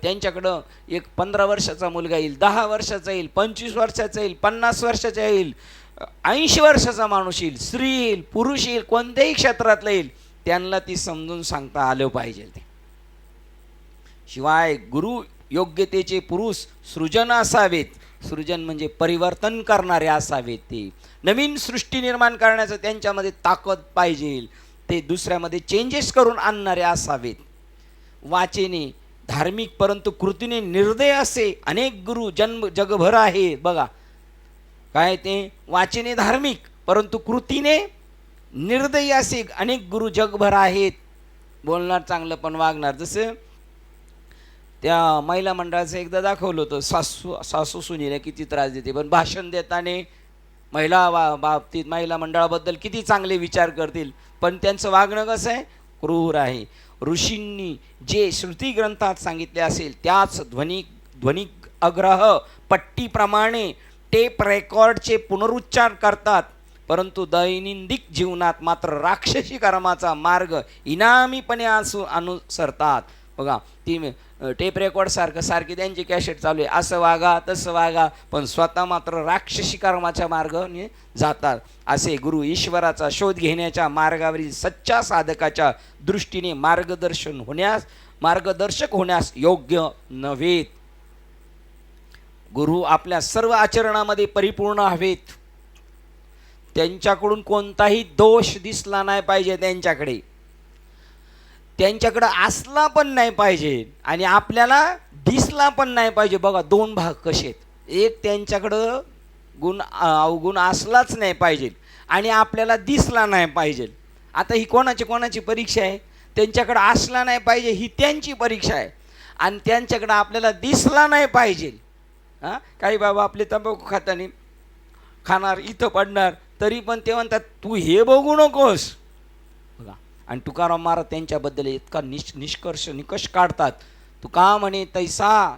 त्यांच्याकडं एक 15 वर्षाचा मुलगा येईल, 10 वर्षाचा येईल, 25 वर्षाचा येईल, 50 वर्षाचा येईल, 80 वर्षाचा माणूस येईल, स्त्री येईल, पुरुष येईल, कोणत्याही क्षेत्रातला येईल, त्यांना ती समजून सांगता आलं पाहिजे. ते शिवाय गुरु योग्यतेचे पुरुष सृजन असावेत. सृजन म्हणजे परिवर्तन करणारे असावेत. ते नवीन सृष्टी निर्माण करण्याचं त्यांच्यामध्ये ताकद पाहिजे. ते दुसऱ्यामध्ये चेंजेस करून आणणारे असावेत. वाचेने धार्मिक परंतु कृतीने निर्दय असे अनेक गुरु जगभर आहेत. बघा काय, ते वाचेने धार्मिक परंतु कृतीने निर्दयी असे अनेक गुरु जगभर आहेत. बोलणार चांगलं पण वागणार. जसं त्या महिला मंडळाचं एकदा दाखवलं होतं, सासू सुनीला किती त्रास देते, पण भाषण देताना महिला बाबतीत महिला मंडळाबद्दल किती चांगले विचार करतील, पण त्यांचं वागणं कसं आहे, क्रूर आहे. ऋषींनी जे श्रुती ग्रंथात सांगितले असेल त्याच ध्वनी अग्रह पट्टीप्रमाणे टेप रेकॉर्डचे पुनरुच्चार करतात, परंतु दैनंदिन जीवनात मात्र राक्षसी कर्माचा मार्ग इनामीपणे अनुसरतात. बघा, ती टेप रेकॉर्ड सारखी त्यांची कॅसेट चालू आहे, असं वागा तसं वागा, पण स्वतः मात्र राक्षसी कर्माच्या मार्गाने जातात. असे गुरु ईश्वराचा शोध घेण्याच्या मार्गावरील सच्चा साधकाच्या दृष्टीने मार्गदर्शक होण्यास योग्य नव्हेत. गुरु आपल्या सर्व आचरणामध्ये परिपूर्ण हवेत. त्यांच्याकडून कोणताही दोष दिसला नाही पाहिजे, त्यांच्याकडं असला पण नाही पाहिजे आणि आपल्याला दिसला पण नाही पाहिजे. बघा, 2 भाग कसे आहेत. एक, त्यांच्याकडं अवगुण असलाच नाही पाहिजे आणि आपल्याला दिसला नाही पाहिजे. आता ही कोणाची परीक्षा आहे? त्यांच्याकडं असला नाही पाहिजे ही त्यांची परीक्षा आहे, आणि त्यांच्याकडं आपल्याला दिसला नाही पाहिजे हां, काही बाबा आपले तंबाखू खाताना खाणार, इथं पडणार, तरी पण ते म्हणतात तू हे बघू नकोस बघा. आणि तुकाराम महाराज त्यांच्याबद्दल इतका निकष काढतात. तुका म्हणे तैसा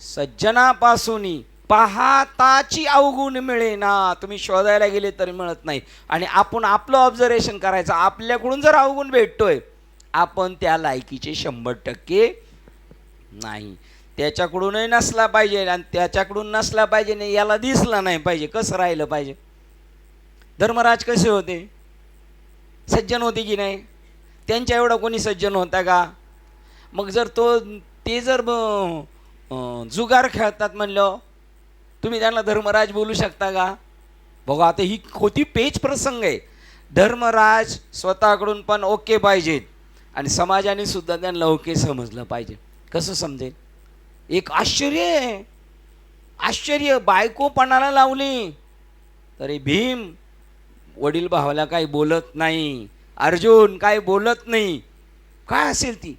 सज्जनापासून पाहताची अवगुण मिळेना. तुम्ही शोधायला गेले तरी मिळत नाही. आणि आपण आपलं ऑब्झर्वेशन करायचं, आपल्याकडून जर अवगुण भेटतोय, आपण त्या लायकीचे 100% नाही. त्याच्याकडूनही नसला पाहिजे आणि त्याच्याकडून नसला पाहिजे नाही, याला दिसला नाही पाहिजे. कसं राहिलं पाहिजे? धर्मराज कसे होते? सज्जन होते की नाही? त्यांच्या एवढा कोणी सज्जन होता का? मग जर ते जर जुगार खेळतात म्हणलं, तुम्ही त्यांना धर्मराज बोलू शकता का? बघा, आता ही खोटी पेच प्रसंग आहे. धर्मराज स्वतःकडून पण ओके पाहिजेत आणि समाजाने सुद्धा त्यांना ओके समजलं पाहिजे. कसं समजेल? एक आश्चर्य आहे, आश्चर्य. बायकोपणाला लावली तरी भीम वडील भावाला काही बोलत नाही, अर्जुन काही बोलत नाही. काय असेल ती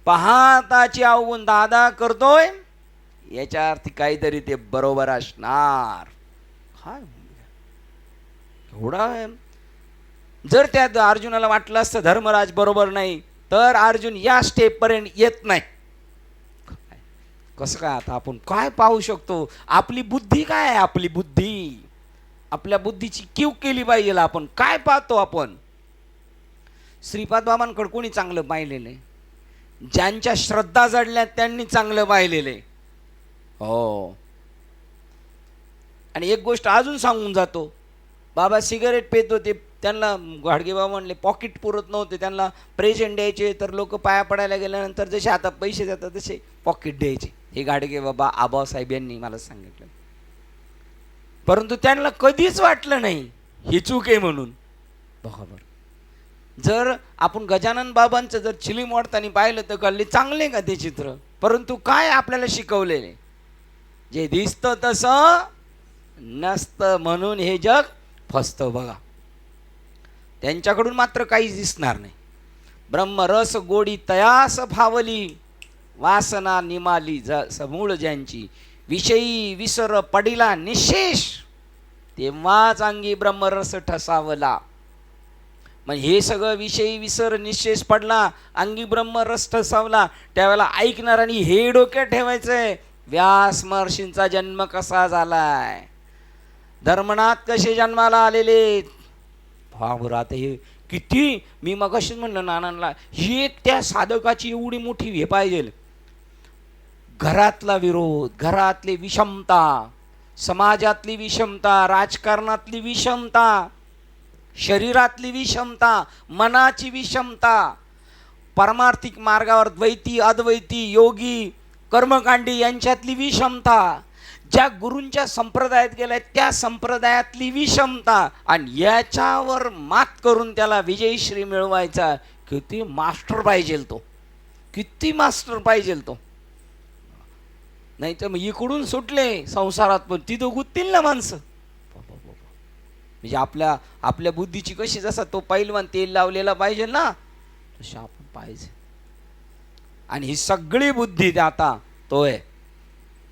पाहताची अवगुण दादा करतोय, याच्या अर्थी काहीतरी ते बरोबर असणार. काय एवढा? जर त्या अर्जुनाला वाटलं असतं धर्मराज बरोबर नाही, तर अर्जुन या स्टेपपर्यंत येत नाही. कसं काय? आता आपण काय पाहू शकतो? आपली बुद्धी काय आहे? आपली बुद्धी, आपल्या बुद्धीची कीव केली पाहिजे. आपण काय पाहतो? आपण श्रीपाद बाबांकडे कोणी चांगलं पाहिलेलं आहे? ज्यांच्या श्रद्धा जडल्या त्यांनी चांगलं पाहिलेलं आहे. हो. आणि एक गोष्ट अजून सांगून जातो, बाबा सिगारेट पेत होते, त्यांना घाडगे बाबा म्हणले पॉकेट पुरत नव्हते, त्यांना प्रेझेंट द्यायचे, तर लोक पाया पडायला गेल्यानंतर जसे आता पैसे देतात तसे पॉकेट द्यायचे. हे घाडगे बाबा आबासाहेब यांनी मला सांगितलं. परंतु त्यांना कधीच वाटलं नाही ही चूक आहे म्हणून. बरोबर. जर आपण गजानन बाबांचं जर चिलीम वाढताना पाहिलं तर कळले चांगले का ते चित्र, परंतु काय आपल्याला शिकवलेले, जे दिसतं तसं नसतं म्हणून हे जग फसतं. बघा, त्यांच्याकडून मात्र काहीच दिसणार नाही. ब्रह्मरस गोडी तयास फावली, वासना निमाली समूळ ज्यांची, विषयी विसर पडिला निशेष, तेव्हाच अंगी ब्रह्मरस ठसावला. मग हे सगळं विषयी विसर निशेष पडला, अंगी ब्रह्मरस ठसावला, त्यावेळेला ऐकणाऱ्यांनी हे डोक्यात ठेवायचंय, व्यास महर्षींचा जन्म कसा झालाय, धर्मनाथ कसे जन्माला आलेले. बरं, आता हे किती, मी मगाशीच म्हणलं नानांना, ही एक त्या साधकाची एवढी मोठी हे पाहिजे. घरातला विरोध, घरातली विषमता, समाजातली विषमता, राजकारणातली विषमता, शरीरातली विषमता, मनाची विषमता, परमार्थिक मार्गावर द्वैती अद्वैती योगी कर्मकांडी यांच्यातली विषमता, ज्या गुरूंच्या संप्रदायात गेल्या त्या संप्रदायातली विषमता, आणि याच्यावर मात करून त्याला विजयश्री मिळवायचा. किती मास्टर पाहिजे तो, किती मास्टर पाहिजे तो. नाही तर मग इकडून सुटले संसारात पण तिथं गुंततील ना माणसं. म्हणजे आपल्या बुद्धीची कशी, जसा तो पैलवान तेल लावलेला पाहिजे ना, तशी आपण पाहिजे. आणि ही सगळी बुद्धी आता तो आहे.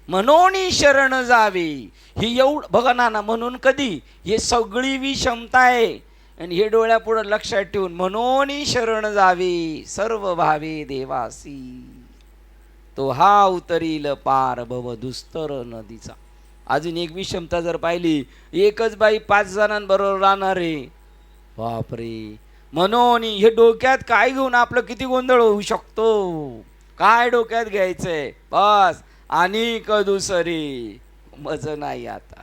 म्हणून शरण जावी, ही एवढं बघा ना, म्हणून कधी हे सगळी विषमता आहे. आणि हे डोळ्यापुढं लक्षात ठेवून म्हणून शरण जावी, सर्व भावे देवासी, तो हा उतरील पार भव दुस्तर नदीचा. अजून एक विषमता जर पाहिली, एकच बाई 5 जणांबरोबर राहणार आहे. बापरे. म्हणून हे डोक्यात काय घेऊन आपलं किती गोंधळ होऊ शकतो, काय डोक्यात घ्यायचंय बस, आणि दुसरी मज नाही. आता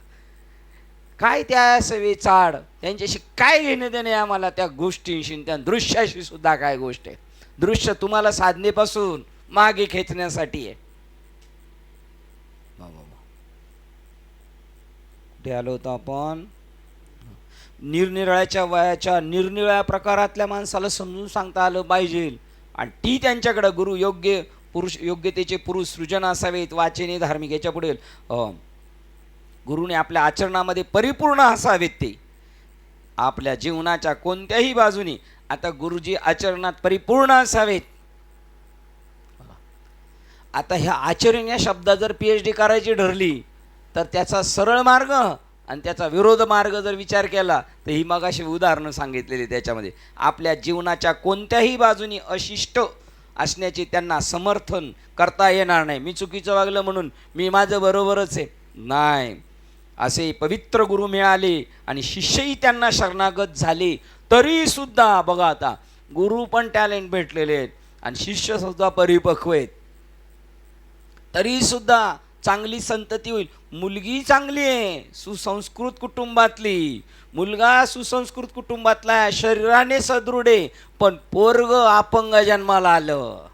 काय त्या सवे चाड, त्यांच्याशी काय घेणे देणे आम्हाला, त्या गोष्टींशी, त्या दृश्याशी सुद्धा काय गोष्ट आहे. दृश्य तुम्हाला साधनेपासून मागे खेचण्यासाठी आहे. कुठे आलो होतो आपण? निरनिराळ्याच्या वयाच्या निरनिराळ्या प्रकारातल्या माणसाला समजून सांगता आलं पाहिजे. आणि ती त्यांच्याकडे गुरु योग्य पुरुष, योग्यतेचे पुरुष सृजन असावेत, वाचने धार्मिक. याच्या पुढे गुरुने आपल्या आचरणामध्ये परिपूर्ण असावेत, ते आपल्या जीवनाच्या कोणत्याही बाजूने. आता गुरुजी आचरणात परिपूर्ण असावेत. आता ह्या आचरण या शब्दात जर PhD करायची ठरली तर त्याचा सरळ मार्ग आणि त्याचा विरोध मार्ग जर विचार केला तर ही मगाशी उदाहरणं सांगितलेली त्याच्यामध्ये आपल्या जीवनाच्या कोणत्याही बाजूनी अशिष्ट असण्याचे त्यांना समर्थन करता येणार नाही. मी चुकीचं वागलं म्हणून मी माझं बरोबरच आहे नाही. असे पवित्र गुरु मिळाले आणि शिष्यही त्यांना शरणागत झाले तरीसुद्धा बघा आता गुरु पण टॅलेंट भेटलेले आहेत आणि शिष्यसुद्धा परिपक्व आहेत, तरीसुद्धा चांगली संतती होईल. मुलगी चांगली आहे, सुसंस्कृत कुटुंबातली, मुलगा सुसंस्कृत कुटुंबातला आहे, शरीराने सदृढ आहे, पण पोरग अपंग जन्माला आलं.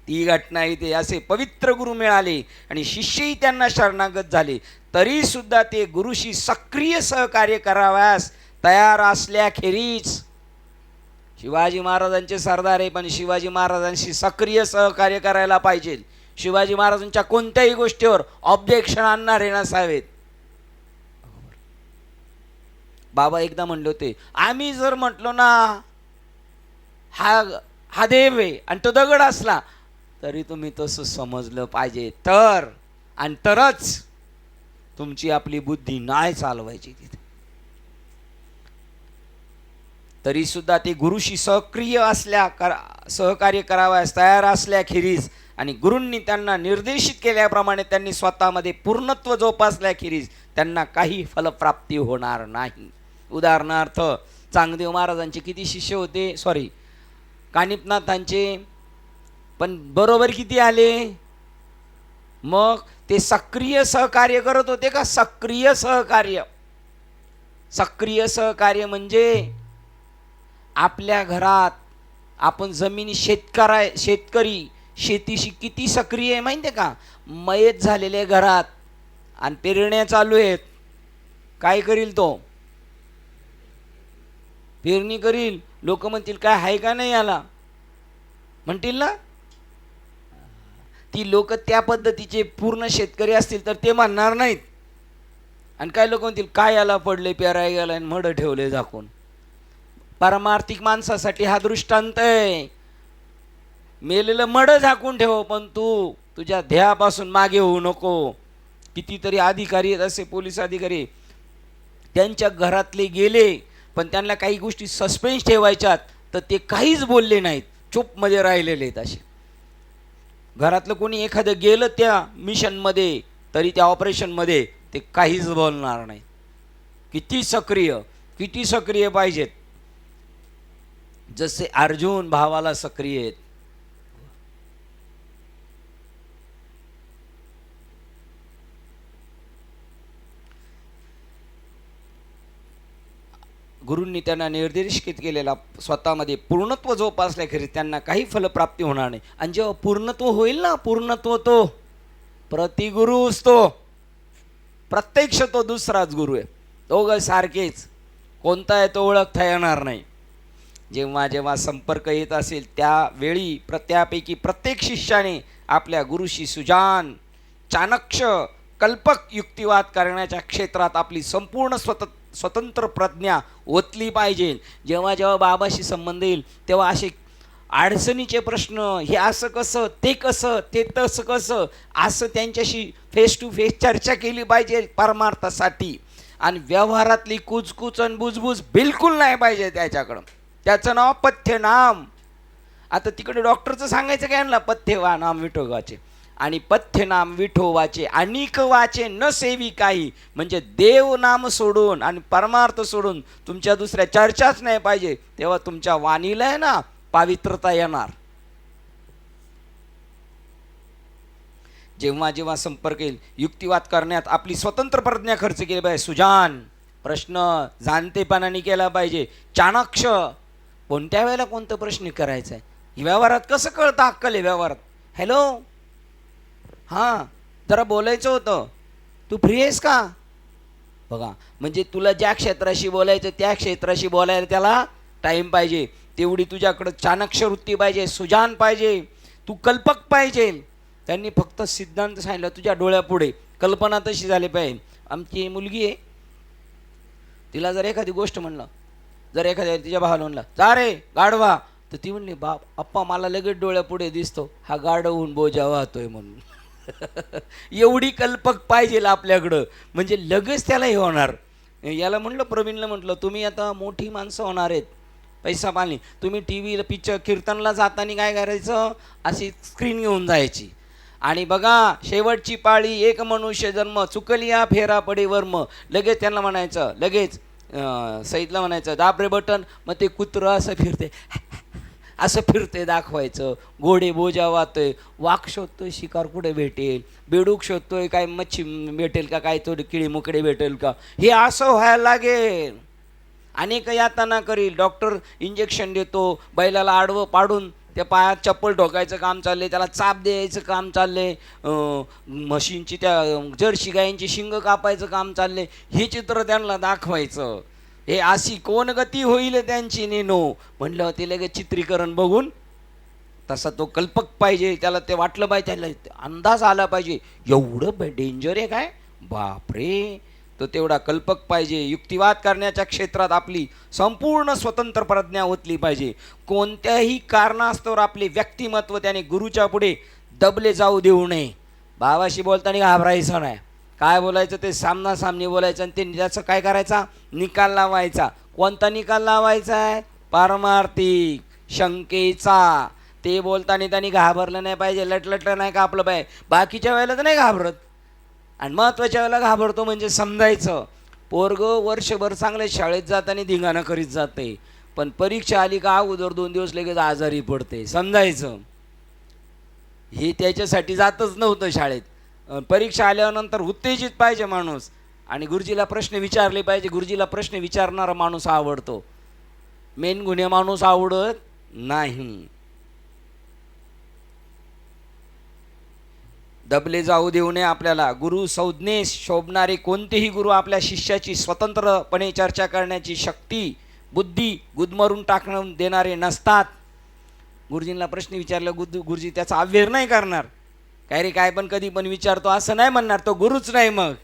ती घटना इथे. असे पवित्र गुरु मिळाले आणि शिष्यही त्यांना शरणागत झाले तरीसुद्धा ते गुरुशी सक्रिय सहकार्य कराव्यास तयार असल्याखेरीज. शिवाजी महाराजांचे सरदार आहे पण शिवाजी महाराजांशी सक्रिय सहकार्य करायला पाहिजे. शिवाजी महाराजांच्या कोणत्याही गोष्टीवर ऑब्जेक्शन आणणारे नसावेत. बाबा एकदा म्हणले होते, आम्ही जर म्हटलो ना हा देव आहे आणि तो दगड असला तरी तुम्ही तसं समजलं पाहिजे तर आणि तरच तुमची आपली बुद्धी नाही चालवायची तिथे. तरी सुद्धा ते गुरुशी सक्रिय सहकार्य करावयास तयार असल्याखेरीज आणि गुरूंनी त्यांना निर्देशित केल्याप्रमाणे त्यांनी स्वतःमध्ये पूर्णत्व जोपासल्याखेरीज त्यांना काही फलप्राप्ती होणार नाही. उदाहरणार्थ चांगदेव महाराजांचे किती शिष्य होते, कानिपनाथांचे, पण बरोबर किती आले? मग ते सक्रिय सहकार्य करत होते का? सक्रिय सहकार्य. सक्रिय सहकार्य म्हणजे आपल्या घरात आपण जमिनी शेतकरी शेतीशी किती सक्रिय आहे माहिती आहे का? मयत झालेल्या घरात आणि पेरण्या चालू आहेत, काय करील तो? पेरणी करील. लोक म्हणतील काय आहे का नाही याला, म्हणतील ना. ती लोक त्या पद्धतीचे पूर्ण शेतकरी असतील तर ते म्हणणार नाहीत. आणि काय लोक म्हणतील काय याला पडले पेराय गेला आणि मड ठेवले झाकून. पारमार्थिक माणसासाठी हा दृष्टांत आहे. मेलेलं मड झाकून ठेव पण तू तुझ्या ध्येयापासून मागे होऊ नको. कितीतरी अधिकारी आहेत असे, पोलीस अधिकारी, त्यांच्या घरातले गेले पण त्यांना काही गोष्टी सस्पेन्स ठेवायच्यात तर ते काहीच बोलले नाहीत, चूपमध्ये राहिलेले आहेत. असे घरातलं कोणी एखादं गेलं त्या मिशनमध्ये तरी त्या ऑपरेशनमध्ये ते काहीच बोलणार नाही. किती सक्रिय पाहिजेत. जसे अर्जुन भावाला सक्रिय आहेत. गुरूंनी त्यांना निर्देशित केलेला स्वतःमध्ये पूर्णत्व जोपासल्याखेरीज त्यांना काही फलप्राप्ती होणार नाही. आणि जेव्हा पूर्णत्व होईल ना, पूर्णत्व तो प्रतिगुरुच, तो प्रत्यक्ष तो दुसराच गुरु आहे. दोघं सारखेच, कोणता आहे तो ओळखता येणार नाही. जेव्हा जेव्हा संपर्क येत असेल त्यावेळी त्यापैकी प्रत्येक शिष्याने आपल्या गुरुशी सुजान, चाणक्य, कल्पक युक्तिवाद करण्याच्या क्षेत्रात आपली संपूर्ण स्वतंत्र प्रज्ञा ओतली पाहिजे. जेव्हा जेव्हा बाबाशी संबंध येईल तेव्हा असे अडचणीचे प्रश्न, हे असं कसं, ते कसं, ते तसं कसं, असं त्यांच्याशी फेस टू फेस चर्चा केली पाहिजे परमार्थासाठी. आणि व्यवहारातली कुचकुच आणि बुजबुज बिलकुल नाही पाहिजे त्याच्याकडं. त्याचं नाव पथ्य नाम. आता तिकडे डॉक्टरचं सांगायचं काय आणला, पथ्य वा नाम विठोबाचे. आणि पथ्य नाम विठोबाचे अनिक वाचे न सेवी काही, म्हणजे देव नाम सोडून आणि परमार्थ सोडून तुमच्या दुसऱ्या चर्चाच नाही पाहिजे. तेव्हा तुमच्या वाणीला आहे ना पावित्रता येणार. जेव्हा जेव्हा संपर्क येईल युक्तिवाद करण्यात आपली स्वतंत्र प्रज्ञा खर्च केली पाहिजे. सुजान, प्रश्न जाणतेपणाने केला पाहिजे. चाणक्य, कोणत्या वेळेला कोणतं प्रश्न करायचा आहे. व्यवहारात कसं कळतं अक्कल आहे व्यवहारात. हॅलो, हां जरा बोलायचं होतं, तू फ्री आहेस का? बघा, म्हणजे तुला ज्या क्षेत्राशी बोलायचं त्या क्षेत्राशी बोलायला त्याला टाईम पाहिजे. तेवढी तुझ्याकडं चाणक्य वृत्ती पाहिजे, सुजान पाहिजे, तू कल्पक पाहिजे. त्यांनी फक्त सिद्धांत सांगितलं तुझ्या डोळ्यापुढे, कल्पना तशी झाली पाहिजे. आमची मुलगी आहे, तिला जर एखादी गोष्ट म्हणलं, जर एखाद्या तिच्या भावाला म्हणलं जा रे गाढवा, तर ती म्हणली, बाप अप्पा मला लगेच डोळ्यापुढे दिसतो हा गाढवून बोजा वाहतोय म्हणून. एवढी कल्पक पाहिजे आपल्याकडं, म्हणजे लगेच त्याला हे होणार. याला म्हटलं, प्रवीणला म्हटलं, तुम्ही आता मोठी माणसं होणार आहेत, पैसा पाणी, तुम्ही टी व्हीला पिक्चर कीर्तनला जाताना काय करायचं, अशी स्क्रीन घेऊन जायची आणि बघा शेवटची पाळी एक मनुष्य जन्म चुकली या फेरा पडे वर्म, लगेच त्यांना म्हणायचं, लगेच सईदला म्हणायचं दाब रे बटन, मग ते कुत्रं असं फिरते असं फिरते दाखवायचं, घोडे बोजा वाहतोय, वाघ शोधतोय शिकार कुठे भेटेल, बेडूक शोधतोय काय मच्छी भेटेल का, काय थोडे किळी मुकडे भेटेल का, हे असं व्हायला लागेल. अनेक यातना करील, डॉक्टर इंजेक्शन देतो, बैलाला आडवं पाडून त्या पायात चप्पल ठोकायचं काम चाललंय, त्याला चाप द्यायचं काम चाललंय, म्हशींची त्या जर्सी गायींची शिंग कापायचं काम चाललंय, हे चित्र त्यांना दाखवायचं. हे अशी कोण गती होईल त्यांची नेनो म्हणलं, ते लगेच चित्रीकरण बघून तसा तो कल्पक पाहिजे, त्याला ते वाटलं पाहिजे, त्याला अंदाज आला पाहिजे एवढं डेंजर आहे काय, बापरे. तो तेवढा कल्पक पाहिजे. युक्तिवाद करण्याच्या क्षेत्रात आपली संपूर्ण स्वतंत्र प्रज्ञा ओतली पाहिजे. कोणत्याही कारणास्तव आपले व्यक्तिमत्व त्याने गुरुच्या पुढे दबले जाऊ देऊ नये. बाबाशी बोलताना घाबरायचं नाही, काय बोलायचं ते सामनासामनी बोलायचं आणि ते त्याचं काय करायचा, निकाल लावायचा. कोणता निकाल लावायचा आहे, पारमार्थिक शंकेचा. ते बोलताना त्यांनी घाबरलं नाही पाहिजे, लटलटलं नाही का आपलं पाय, बाकीच्या वेळेला तर नाही घाबरत आणि महत्त्वाच्या वेळेला घाबरतो. म्हणजे समजायचं, पोरगं वर्षभर चांगल्या शाळेत जाताना धिंगाणं करीत जाते, पण परीक्षा आली का अगोदर 2 दिवस लगेच आजारी पडते. समजायचं हे त्याच्यासाठी जातच नव्हतं शाळेत. परीक्षा आल्यानंतर उत्तेजित पाहिजे माणूस आणि गुरुजीला प्रश्न विचारले पाहिजे. गुरुजीला प्रश्न विचारणारा माणूस आवडतो, मेन गुन्हे माणूस आवडत नाही. दबले जाऊ देऊ नये आपल्याला. गुरु संज्ञेस शोभणारे कोणतेही गुरु आपल्या शिष्याची स्वतंत्रपणे चर्चा करण्याची शक्ती बुद्धी गुदमरून टाकून देणारे नसतात. गुरुजींना प्रश्न विचारला, गुरुजी त्याचा अव्हेर नाही करणार, काय रे काय पण कधी पण विचारतो असं नाही म्हणणार, तो गुरुच नाही. मग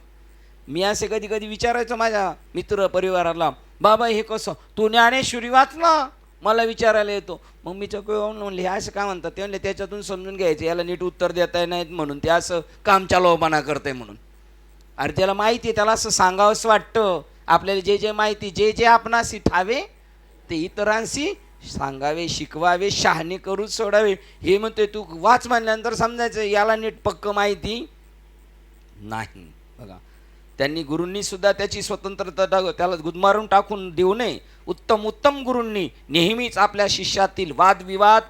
मी असे कधी कधी विचारायचो माझ्या मित्र परिवाराला, बाबा हे कसं, तू ज्ञानेश्वरी वाचला, मला विचारायला येतो. मग मी चौकून म्हणले हे असं काय म्हणतात, ते म्हणले त्याच्यातून समजून घ्यायचं, याला नीट उत्तर देता नाहीत म्हणून ते असं काम चालवपणा करते म्हणून. अरे त्याला माहिती आहे, त्याला असं सांगावंसं वाटतं, आपल्याला जे जे माहिती जे जे आपणाशी ठावे ते इतरांशी सांगावे, शिकवावे, शहाणे करून सोडावे. हे म्हणते तू वाच म्हणल्यानंतर समजायचं याला नीट पक्क माहिती नाही. बघा त्यांनी गुरूंनी सुद्धा त्याची स्वतंत्रता त्याला गुदमारून टाकून देऊ नये. उत्तम गुरूंनी नेहमीच आपल्या शिष्यातील वादविवाद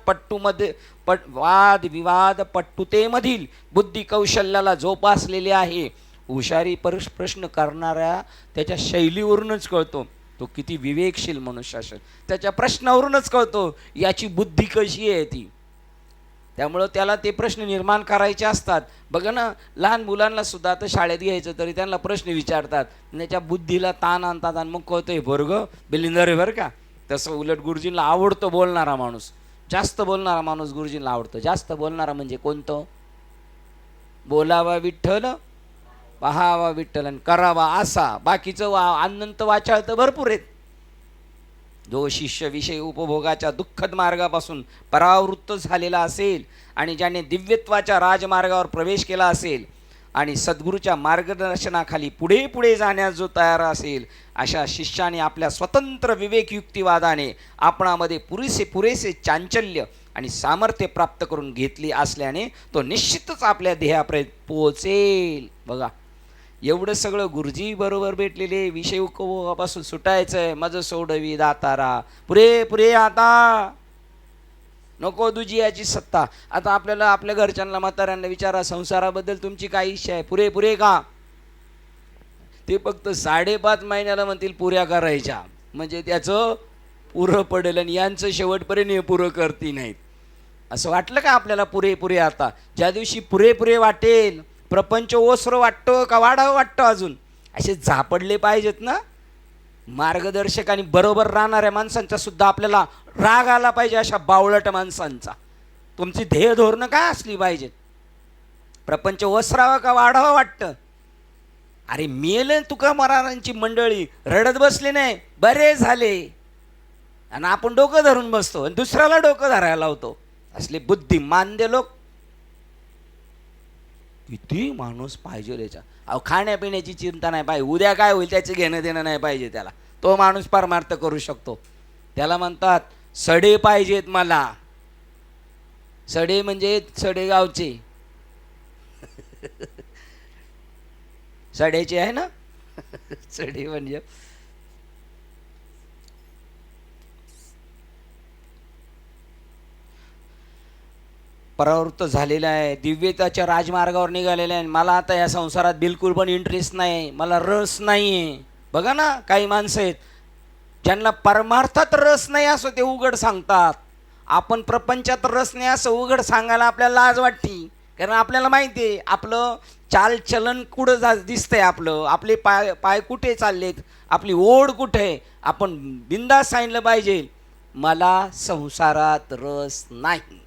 पट्टुतेमधील बुद्धी कौशल्याला जोपासलेले आहे. हुशारी प्रश्न करणाऱ्या त्याच्या शैलीवरूनच कळतो तो किती विवेकशील मनुष्य असेल, त्याच्या प्रश्नावरूनच कळतो याची बुद्धी कशी आहे ती. त्यामुळं त्याला ते प्रश्न निर्माण करायचे असतात. बघा ना, लहान मुलांना सुद्धा आता शाळेत घ्यायचं तरी त्यांना प्रश्न विचारतात, त्याच्या बुद्धीला ताण आणतात आणि मग कळतंय वर्ग बिलिंदर आहे बरं का. तसं उलट गुरुजींना आवडतो बोलणारा माणूस, जास्त बोलणारा माणूस गुरुजींना आवडतो. जास्त बोलणारा म्हणजे कोणतं, बोलावा विठ्ठल, पहावा विठ्ठल आणि करावा असा. बाकीचं अनंत वाचाळ तर भरपूर आहेत. जो शिष्य विषय उपभोगाच्या दुःखद मार्गापासून परावृत्त झालेला असेल आणि ज्याने दिव्यत्वाच्या राजमार्गावर प्रवेश केला असेल आणि सद्गुरूच्या मार्गदर्शनाखाली पुढे पुढे जाण्यास जो तयार असेल, अशा शिष्याने आपल्या स्वतंत्र विवेक युक्तिवादाने आपणामध्ये पुरेसे चांचल्य आणि सामर्थ्य प्राप्त करून घेतली असल्याने तो निश्चितच आपल्या ध्येयापर्यंत पोहोचेल. बघा एवढं सगळं गुरुजी बरोबर भेटलेले, विषय उपभोगापासून सुटायचंय, मज सोडवी दातारा, पुरे आता नको दुजियाची सत्ता. आता आपल्याला आपल्या घरच्यांना म्हाताऱ्यांना विचारा, संसाराबद्दल तुमची काय इच्छा आहे, पुरे का, ते फक्त 5.5 महिन्याला म्हणतील पुऱ्या करायच्या, म्हणजे त्याचं पुरं पडेल आणि यांचं शेवटपर्यंत हे पुरं करती नाहीत. असं वाटलं का आपल्याला पुरे आता, ज्या दिवशी पुरे वाटेल, प्रपंच ओसर वाटतं का वाढावं वाटतं अजून, असे झापडले पाहिजेत ना मार्गदर्शक. आणि बरोबर राहणाऱ्या माणसांचा सुद्धा आपल्याला राग आला पाहिजे, अशा बावळट माणसांचा. तुमची ध्येय धोरणं काय असली पाहिजेत, प्रपंच ओसरावा का वाढावं वाटतं. अरे मेले तुका महाराजांची मंडळी रडत बसले नाही, बरे झाले. आणि आपण डोकं धरून बसतो आणि दुसऱ्याला डोकं धरायला लावतो. असले बुद्धिमान दे लोक. किती माणूस पाहिजे याच्या. अहो, खाण्यापिण्याची चिंता नाही पाहिजे, उद्या काय होईल त्याचं घेणं देणं नाही पाहिजे त्याला. तो माणूस परमार्थ करू शकतो. त्याला म्हणतात सडे पाहिजेत मला. सडे म्हणजे सडे गावचे सड्याचे आहे ना सडे म्हणजे परावृत्त झालेला आहे, दिव्यताच्या राजमार्गावर निघालेला आहे. मला आता या संसारात बिलकुल पण इंटरेस्ट नाही, मला रस नाही आहे. बघा ना, काही माणसं आहेत ज्यांना परमार्थात रस नाही असं ते उघड सांगतात. आपण प्रपंचात रस नाही असं उघड सांगायला आपल्याला लाज वाटते, कारण आपल्याला माहिती आहे आपलं चालचलन कुठं दिसतंय, आपले पाय पाय कुठे चाललेत, आपली ओढ कुठे. आपण बिनधास्त सांगितलं पाहिजे मला संसारात रस नाही.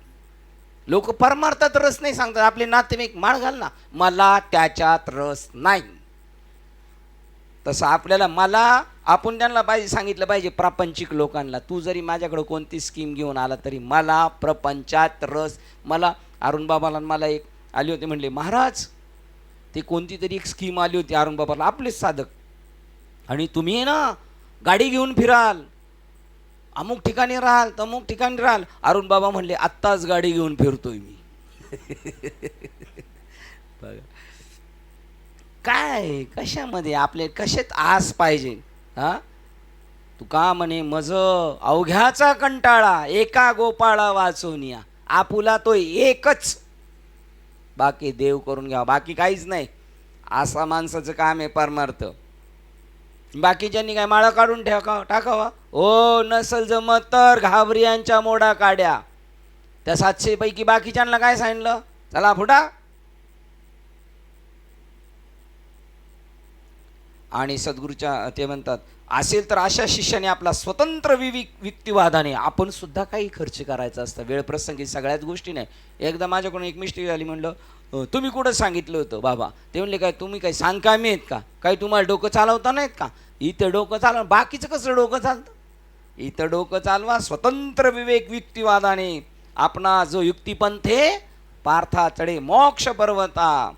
लोक परमार्थात रस नाही सांगतात. आपले नातेवाईक माळ घाल ना, मला त्याच्यात रस नाही. तसं आपल्याला आपण त्यांना पाहिजे सांगितलं पाहिजे प्रापंचिक लोकांना, तू जरी माझ्याकडे कोणती स्कीम घेऊन आला तरी मला प्रपंचात रस. मला अरुणबाबाला मला एक आली होती, म्हणले महाराज ते कोणती तरी एक स्कीम आली होती अरुणबाबाला, आपलेच साधक, आणि तुम्ही ना गाडी घेऊन फिराल, अमुक ठिकाणी राहाल तमुक ठिकाणी राहाल. अरुण बाबा म्हणले आत्ताच गाडी घेऊन फिरतोय मी. काय कशामध्ये आपले कशात आस पाहिजे. हा, तू का म्हणे मज अवघ्याचा कंटाळा एका गोपाळा वाचवनिया. आपुला तो एकच, बाकी देव करून घ्या, बाकी काहीच नाही. असा माणसाचं काम आहे परमार्थ. बाकीच्यांनी काय माळा काढून टाकावा. ओ नसल जमत तर घाबरियांच्या मोडा काढ्या. त्या 700 पैकी बाकीच्यांना काय सांगितलं, चला फुटा. आणि सद्गुरूच्या ते म्हणतात असेल तर अशा शिष्याने आपला स्वतंत्र युक्तिवादाने आपण सुद्धा काही खर्च करायचा असतं. वेळ प्रसंगी सगळ्याच गोष्टी नाही. एकदा माझ्याकडून एक मिस्टेक झाली, म्हणलं तुम्ही कुठं सांगितलं होतं बाबा. ते म्हणले काय तुम्ही काही सांगकामी आहेत का, काही तुम्हाला डोकं चालवता नाहीत का. इथं डोकं चालवा, बाकीचं कसं डोकं चालतं. इथं डोकं चालवा स्वतंत्र युक्तिवादाने. आपणा जो युक्तिपंथे पार्था चढे मोक्ष पर्वता.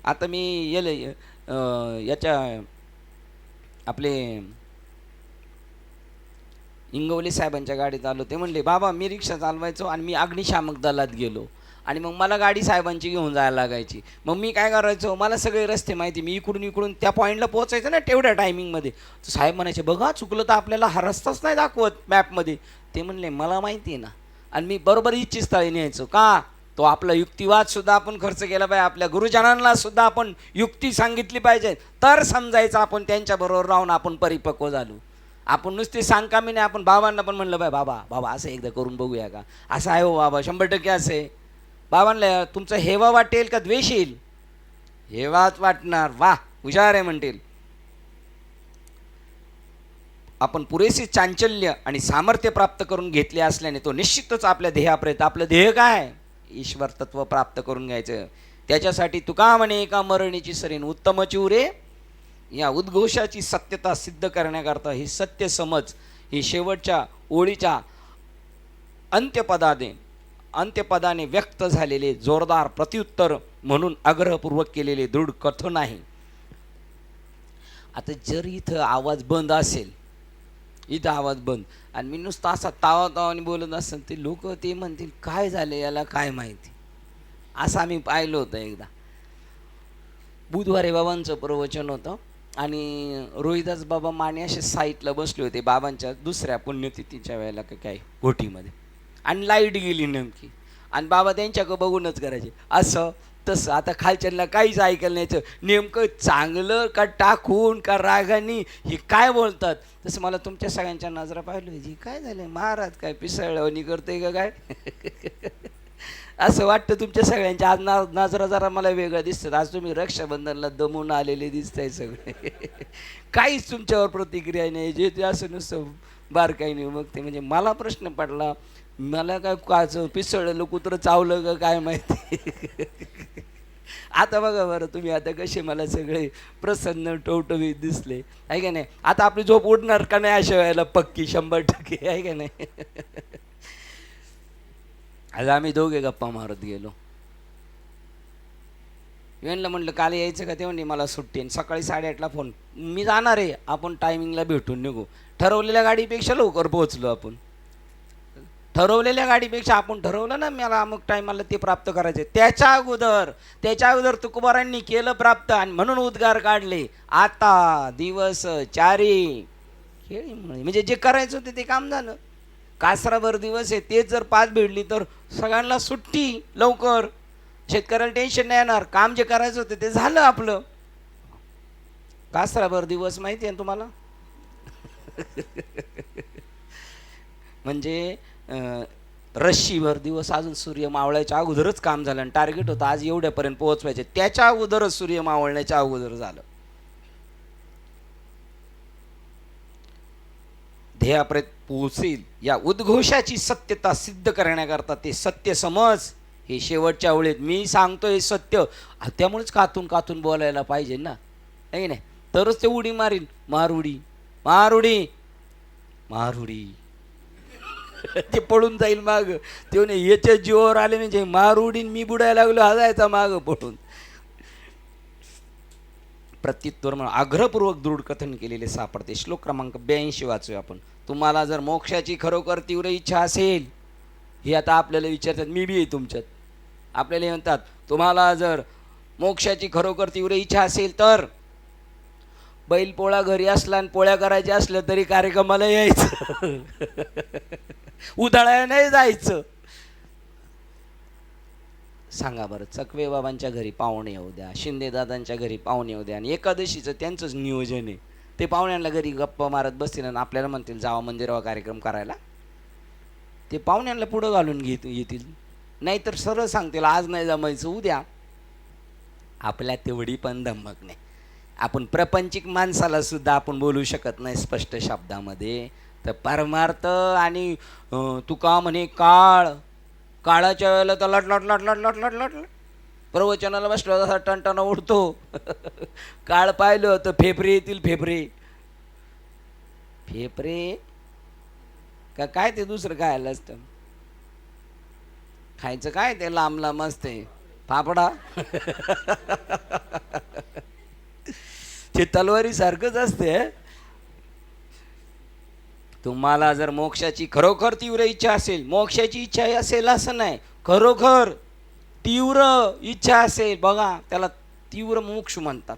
आता मी याच्या आपले इंगवले साहेबांच्या गाडीत आलो. ते म्हणले बाबा मी रिक्षा चालवायचो आणि मी अग्निशामक दलात गेलो आणि मग मला गाडी साहेबांची घेऊन जायला लागायची. मग मी काय करायचो, मला सगळे रस्ते माहिती, मी इकडून त्या पॉईंटला पोहोचायचं ना तेवढ्या टायमिंगमध्ये. साहेब म्हणायचे बघा चुकलं तर आपल्याला हा रस्ताच नाही दाखवत मॅपमध्ये. ते म्हणले मला माहिती आहे ना. आणि मी बरोबर इच्छितस्थळी न्यायचो. का, तो आपला युक्तिवाद सुद्धा आपण खर्च केला पाहिजे. आपल्या गुरुजनांना सुद्धा आपण युक्ती सांगितली पाहिजे, तर समजायचं आपण त्यांच्याबरोबर राहून आपण परिपक्व झालो. आपण नुसते सांगकामी नाही. आपण बाबांना पण म्हणलं पाहिजे बाबा असं एकदा करून बघूया का, असं आहे हो बाबा 100% असं आहे. बाबांना तुमचं हेवा वाटेल का द्वेष येईल, हेवाच वाटणार. वा हुशार आहे म्हणतील. आपण पुरेसे चांचल्य आणि सामर्थ्य प्राप्त करून घेतले असल्याने तो निश्चितच आपल्या ध्येयापर्यंत. आपलं ध्येय काय, ईश्वर तत्व प्राप्त करून घ्यायचं. त्याच्यासाठी तुका म्हणे एका मरणीची सरीन उत्तम चिवरे. या उद्घोषाची सत्यता सिद्ध करण्याकरता ही सत्य समज, ही शेवटच्या ओळीच्या अंत्यपदाने व्यक्त झालेले जोरदार प्रत्युत्तर म्हणून आग्रहपूर्वक केलेले दृढ कथन आहे. आता जर इथं आवाज बंद असेल, इथं आवाज बंद, आणि मी नुसतं असा तावातावाने बोलत असेल, ते लोक ते म्हणतील काय झाले याला काय माहिती. असं आम्ही पाहिलं होतं एकदा. बुधवारी बाबांचं प्रवचन होतं आणि रोहिदास बाबा माने असे साईटला बसले होते बाबांच्या दुसऱ्या पुण्यतिथीच्या वेळेला काय घोटीमध्ये, आणि लाईट गेली नेमकी, आणि बाबा त्यांच्याकडे बघूनच करायचे असं तसं. आता खालच्यांना काहीच ऐकायला नाही, नेमकं चांगलं का टाकून का रागानी हे काय बोलतात. तसं मला तुमच्या सगळ्यांच्या नजरा पाहिलं, ही काय झालं महाराज काय पिसळवणी करते का काय असं वाटतं तुमच्या सगळ्यांच्या. आज नजरा जरा मला वेगळं दिसतात. आज तुम्ही रक्षाबंधनला दमून आलेले दिसताय सगळे काहीच तुमच्यावर प्रतिक्रिया नाही, जे ते असं नुसतं बारकाई नाही. मग ते म्हणजे मला प्रश्न पडला, मला काय काच पिसळलं कुत्रं चावलं का काय माहिती आता बघा बरं तुम्ही, आता कसे मला सगळे प्रसन्न टवटवीत दिसले, आहे का नाही? आता आपली झोप उडणार का नाही अशा वेळेला? पक्की 100%, आहे का नाही? आज आम्ही दोघे गप्पा मारत गेलो. वेणला म्हटलं काल यायचं का? ते म्हणले मला सुट्टी आहे. सकाळी 8:30ला फोन, मी जाणार आहे, आपण टायमिंगला भेटून निघू. ठरवलेल्या गाडीपेक्षा लवकर पोहोचलो आपण. ठरवलेल्या गाडीपेक्षा आपण ठरवलं ना मला अमुक टायमाला ते प्राप्त करायचे, त्याच्या अगोदर तुकोबारांनी केलं प्राप्त, आणि म्हणून उद्गार काढले, आता दिवस चारी खेळी. म्हणजे जे करायचं होते ते काम झालं. कासराभर दिवस आहे, तेच जर 5 भेटली तर सगळ्यांना सुट्टी लवकर, शेतकऱ्याला टेन्शन नाही येणार, काम जे करायचं होतं ते झालं आपलं. कासराभर दिवस माहिती आहे तुम्हाला? म्हणजे रश्शीभर दिवस, अजून सूर्य मावळायच्या अगोदरच काम झालं, आणि टार्गेट होतं आज एवढ्यापर्यंत पोहोचवायचे, त्याच्या अगोदरच सूर्य मावळण्याच्या अगोदर झालं. ध्येयापर्यंत पोहोचेल या उद्घोषाची सत्यता सिद्ध करण्याकरता ते सत्य समज हे शेवटच्या वेळेत मी सांगतोय सत्य, त्यामुळेच कातून कातून बोलायला पाहिजे ना, आहे नाही? तरच ते उडी मारील, मारुडी मारुडी मारुडी. ते पळून जाईल माग, ते याच्या जीवावर आले म्हणजे मारुडीन मी बुडायला लागलो, हा जायचा माग पळून. प्रत्युत्तर म्हणून आग्रहपूर्वक दृढ कथन केलेले सापडते. श्लोक क्रमांक 82 वाचूया आपण. तुम्हाला जर मोक्षाची खरोखर तीव्र इच्छा असेल, हे आता आपल्याला विचारतात, मी बी आहे तुमच्यात. आपल्याला म्हणतात तुम्हाला जर मोक्षाची खरोखर तीव्र इच्छा असेल तर बैल पोळा घरी असला आणि पोळ्या करायच्या असल्या तरी कार्यक्रमाला यायचं. उधाळ्या नाही जायचं. सांगा बरं, चकवे बाबांच्या घरी पाहुणे येऊ द्या, शिंदे दादांच्या घरी पाहुणे येऊ द्या, आणि एकादशीचं त्यांचंच नियोजन आहे, ते पाहुण्यांना घरी गप्पा मारत बसतील आणि आपल्याला म्हणतील जावा मंदिरावर कार्यक्रम करायला. ते पाहुण्यांना पुढं घालून येतील, नाहीतर सरळ सांगतील आज नाही जमायचं उद्या. आपल्या तेवढी पण धमक नाही. आपण प्रपंचिक माणसाला सुद्धा आपण बोलू शकत नाही स्पष्ट शब्दामध्ये. तर परमार्थ आणि तुका म्हणे काळाच्या वेळेला तर लट प्रवचनाला बसलो तसा टणटणा उडतो. काळ पाहिलं तर फेफरे येतील, फेफरे का काय ते दुसरं काय आलं असतं, खायचं काय ते लांब लांब असते पापडा. ते तलवारी सारखंच असते. तुम्हाला जर मोक्षाची खरोखर तीव्र इच्छा असेल, मोक्षाची इच्छा असेल असं नाही, खरोखर तीव्र इच्छा असेल, बघा त्याला तीव्र मोक्ष म्हणतात,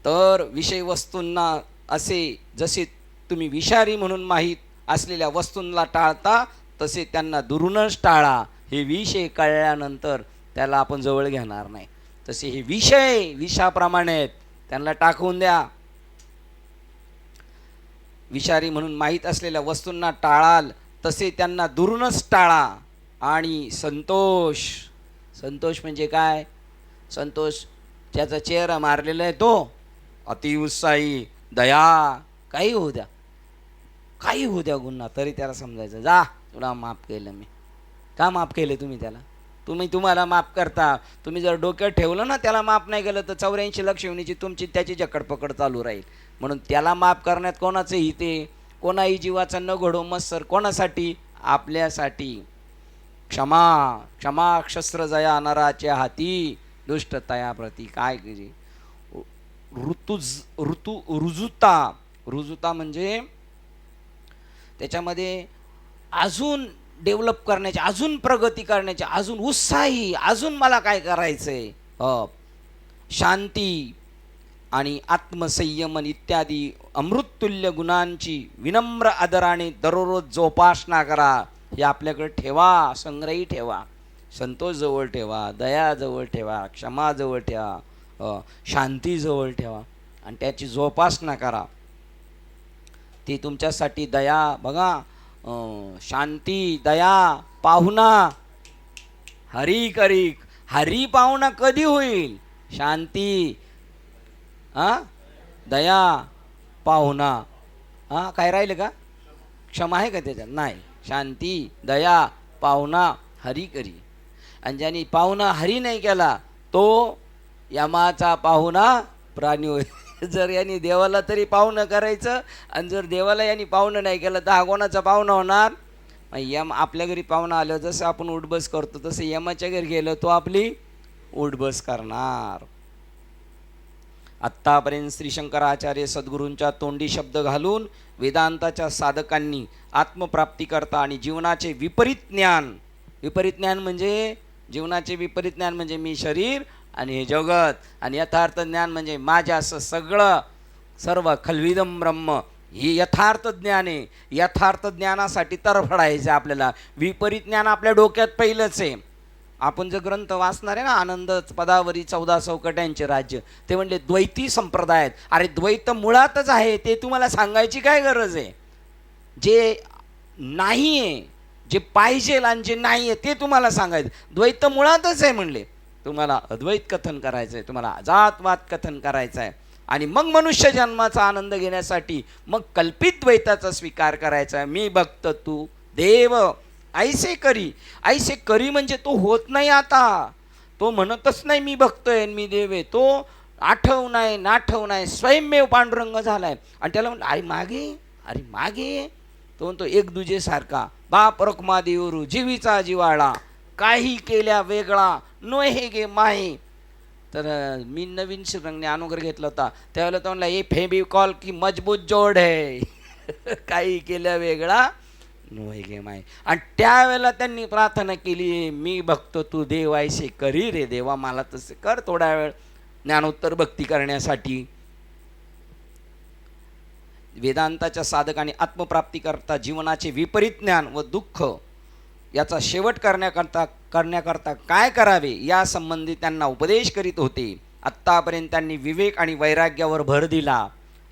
तर विषय वस्तूंना असे जसे तुम्ही विषारी म्हणून माहीत असलेल्या वस्तूंना टाळता तसे त्यांना दुरूनच टाळा. हे विषय कळल्यानंतर त्याला आपण जवळ घेणार नाही. तसे हे विषय विषाप्रमाणे त्यांना टाकून द्या. विषारी म्हणून माहीत असलेल्या वस्तूंना टाळाल तसे त्यांना दुरूनच टाळा. आणि संतोष म्हणजे काय? संतोष ज्याचा चेहरा मारलेला आहे तो अतिउत्साही, दया, काही होऊ द्या गुन्हा तरी त्याला समजायचं जा तुला माफ केलं मी. का माफ केले तुम्ही त्याला? तुम्हाला माफ करता. तुम्ही जर डोक्यात ठेवलं ना त्याला माफ नाही केलं तर 84 लाख शिवणीची तुमची त्याची जकडपकड चालू राहील. म्हणून त्याला माफ करण्यात कोणाचं हित आहे? कोणाही जीवाचा न घडो मत्सर. कोणासाठी? आपल्यासाठी. क्षमा क्षस्त्रजया नराच्या हाती दुष्टतया प्रती. काय केली? रुजुता म्हणजे त्याच्यामध्ये अजून डेव्हलप करण्याची, अजून प्रगती करण्याची, अजून उत्साही, अजून मला काय करायचंय. शांती आणि आत्मसंयमन इत्यादी अमृततुल्य गुणांची विनम्र आदराने दररोज जोपासना करा. हे आपल्याकडे ठेवा, संग्रही ठेवा. संतोष जवळ ठेवा, दया जवळ ठेवा, क्षमा जवळ ठेवा, शांती जवळ ठेवा आणि त्याची जोपासना करा. ती तुमच्यासाठी दया बघा, शांती, दया, पाहुणा, हरी पाहुणा कधी होईल? शांती, दया, पाहुणा. काय राहिलं का? क्षमा आहे का त्याच्यात? नाही. शांती, दया, पाहुणा, हरी करी. आणि ज्यांनी पाहुणा हरी नाही केला तो यमाचा पाहुणा प्राणी होय. जर यांनी देवाला तरी पाहुणं करायचं आणि जर देवाला यांनी पाहुणं नाही केलं तर हा कोणाचा पाहुणा होणार? यम आपल्या घरी पाहुणा आलं जसं आपण उठबस करतो तसं यमाच्या घरी गेलं तो आपली उठबस करणार. आत्तापर्यंत श्री शंकराचार्य सद्गुरूंच्या तोंडी शब्द घालून वेदांताच्या साधकांनी आत्मप्राप्तीकरता आणि जीवनाचे विपरीत ज्ञान, विपरीत ज्ञान म्हणजे जीवनाचे विपरीत ज्ञान म्हणजे मी शरीर आणि हे जगत, आणि यथार्थ ज्ञान म्हणजे माझ्या असं सगळं सर्व खलविदम ब्रह्म, ही यथार्थ ज्ञान आहे. यथार्थ ज्ञानासाठी तरफडायचं आपल्याला. विपरीत ज्ञान आपल्या डोक्यात पहिलंच आहे. आपण जे ग्रंथ वाचणार आहे ना, आनंद पदावरी 14 चौकट्यांचे राज्य, ते म्हणले द्वैती संप्रदायात. अरे द्वैत मुळातच आहे, ते तुम्हाला सांगायची काय गरज आहे? जे नाही आहे, जे पाहिजे आणि जे नाही आहे ते तुम्हाला सांगायचं. द्वैत मुळातच आहे म्हणले. तुम्हाला अद्वैत कथन करायचं आहे, तुम्हाला अजातवाद कथन करायचं आहे, आणि मग मनुष्य जन्माचा आनंद घेण्यासाठी मग कल्पित द्वैताचा स्वीकार करायचा आहे. मी भक्त तू देव ऐसे करी. ऐसे करी म्हणजे तो होत नाही आता, तो म्हणतच नाही मी भक्त आहे मी देव आहे. तो आठव नाही नाठव नाही, स्वयंमेव पांडुरंग झालाय. आणि त्याला म्हणलं अरे मागे तो म्हणतो एक दुजे सारखा बाप रखमा देवरू जीवीचा जिवाळा, काही केल्या वेगळा नोहे गे माहे. तर मी नवीन श्रीरंगने अनुग्रह घेतला होता त्यावेळेला तो म्हणला ए फेविकॉल की मजबूत जोड आहे. काही केल्या वेगळा नोहे गे माहे. आणि त्यावेळेला त्यांनी प्रार्थना केली मी भक्त तू देव ऐसे करी रे देवा, मला तसे कर थोडा वेळ ज्ञानोत्तर भक्ती करण्यासाठी. वेदांताच्या साधकाने आत्मप्राप्तीकरता जीवनाचे विपरीत ज्ञान व दुःख याचा शेवट करण्याकरता काय करावे या संबंधी त्यांना उपदेश करीत होते. आत्तापर्यंत त्यांनी विवेक आणि वैराग्यावर भर दिला.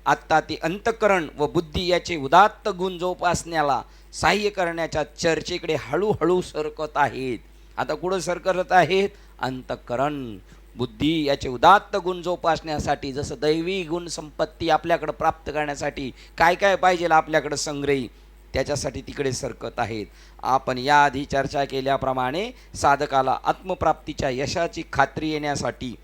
आत्ता ते अंतःकरण व बुद्धी याचे उदात्त गुण जोपासण्याला सहाय्य करण्याच्या चर्चेकडे हळूहळू सरकत आहेत. आता कुठं सरकत आहेत? अंतःकरण बुद्धी याचे उदात्त गुण जोपासण्यासाठी, जसं दैवी गुण संपत्ती आपल्याकडं प्राप्त करण्यासाठी काय काय पाहिजे आपल्याकडं संग्रही, त्याच्यासाठी तिकडे सरकत आहेत. आपण याआधी चर्चा केल्याप्रमाणे साधकाला आत्मप्राप्तीच्या यशाची खात्री येण्यासाठी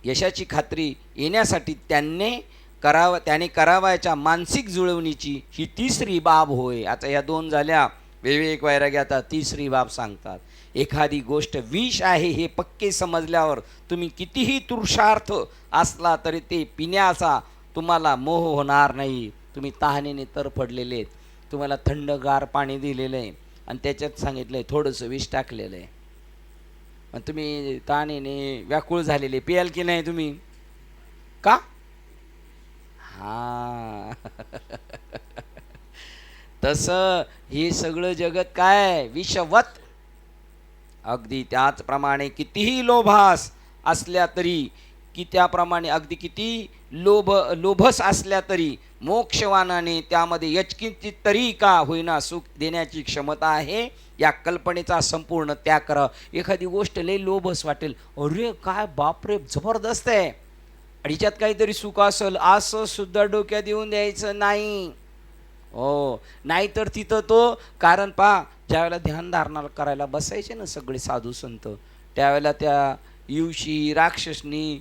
यशाची खात्री येण्यासाठी त्याने करावयाच्या मानसिक जुळवणीची ही तिसरी बाब होय. आता या दोन झाल्या विवेक वैराग्य, आता तिसरी बाब सांगतात. एखादी गोष्ट विष आहे हे पक्के समजल्यावर तुम्ही कितीही तृषार्थ असला तरी ते पिण्याचा तुम्हाला मोह होणार नाही. तुम्ही तहानेने तरफडलेले आहेत, तुम्हाला थंडगार पाणी दिलेलं आहे आणि त्याच्यात सांगितलं आहे थोडंसं विष टाकलेलं आहे, आणि तुम्ही तहानेने व्याकुळ झालेले, पियाल की नाही तुम्ही? का? हां. तसं हे सगळं जगत काय विषवत. अगदी त्याचप्रमाणे कितीही लोभास असल्या तरी त्याप्रमाणे अगदी किती लोभस असल्या तरी मोक्षवानाने त्यामध्ये यचकिंचित तरी का होईना सुख देण्याची क्षमता आहे. या कल्पनेचा संपूर्ण त्याग करा. एखादी गोष्ट लई लोभस वाटेल, अरे काय बापरे जबरदस्त आहे, आणि हिच्यात काहीतरी सुख असेल असं सुद्धा डोक्यात येऊन द्यायचं नाही. हो, नाहीतर तिथं तो कारण पहा, ज्यावेळेला ध्यानधारणा करायला बसायचे ना सगळे साधू संत, त्यावेळेला त्या युशी राक्षसनी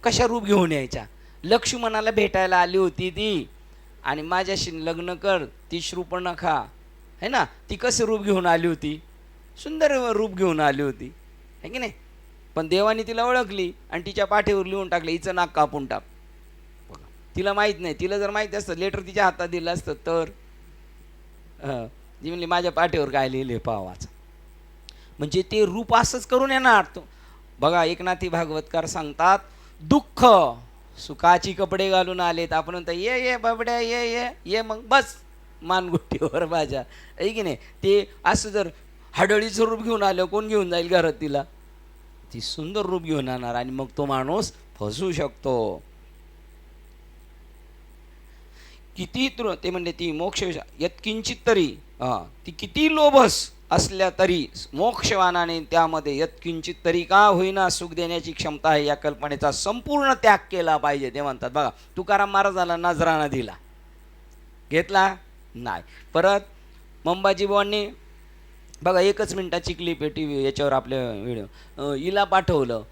कशा रूप घेऊन यायच्या. लक्ष्मणाला भेटायला आली होती ती, आणि माझ्याशी लग्न कर, ती शृपणखा है ना, ती कसं रूप घेऊन आली होती? सुंदर रूप घेऊन आली होती, है की नाही? पण देवाने तिला ओळखली आणि तिच्या पाठीवर लिहून टाकलं हिचं नाक कापून टाक. तिला माहीत नाही. तिला जर माहिती असतं लेटर तिच्या हातात दिलं असतं तर ती म्हणली माझ्या पाठीवर काय लिहिले पावाचं. म्हणजे ते रूप असंच करून येणार. तो बघा एकनाथी भागवतकार सांगतात, दुःख सुखाची कपडे घालून आलेत. आपण म्हणतो ये ये बाबड्या ये ये ये, मग बस मानगुट्टीवर माझ्या, आहे की नाही? ते असं जर हडळीचं रूप घेऊन आलं कोण घेऊन जाईल घरात तिला? ती सुंदर रूप घेऊन येणार आणि मग तो माणूस फसू शकतो. किती ते म्हणजे ती मोक्ष यत्किंचित तरी ती किती लोभस असल्या तरी मोक्षवानाने त्यामध्ये यत्किंचित तरी का होईना सुख देण्याची क्षमता आहे. या कल्पनेचा संपूर्ण त्याग केला पाहिजे. ते म्हणतात बघा, तुकाराम महाराजाला नजराणा दिला, घेतला नाही. परत मंबाजी बुवांनी बघा, 1 मिनिटाची क्लिप आहे टी व्ही याच्यावर आपल्या व्हिडिओ. हिला पाठवलं,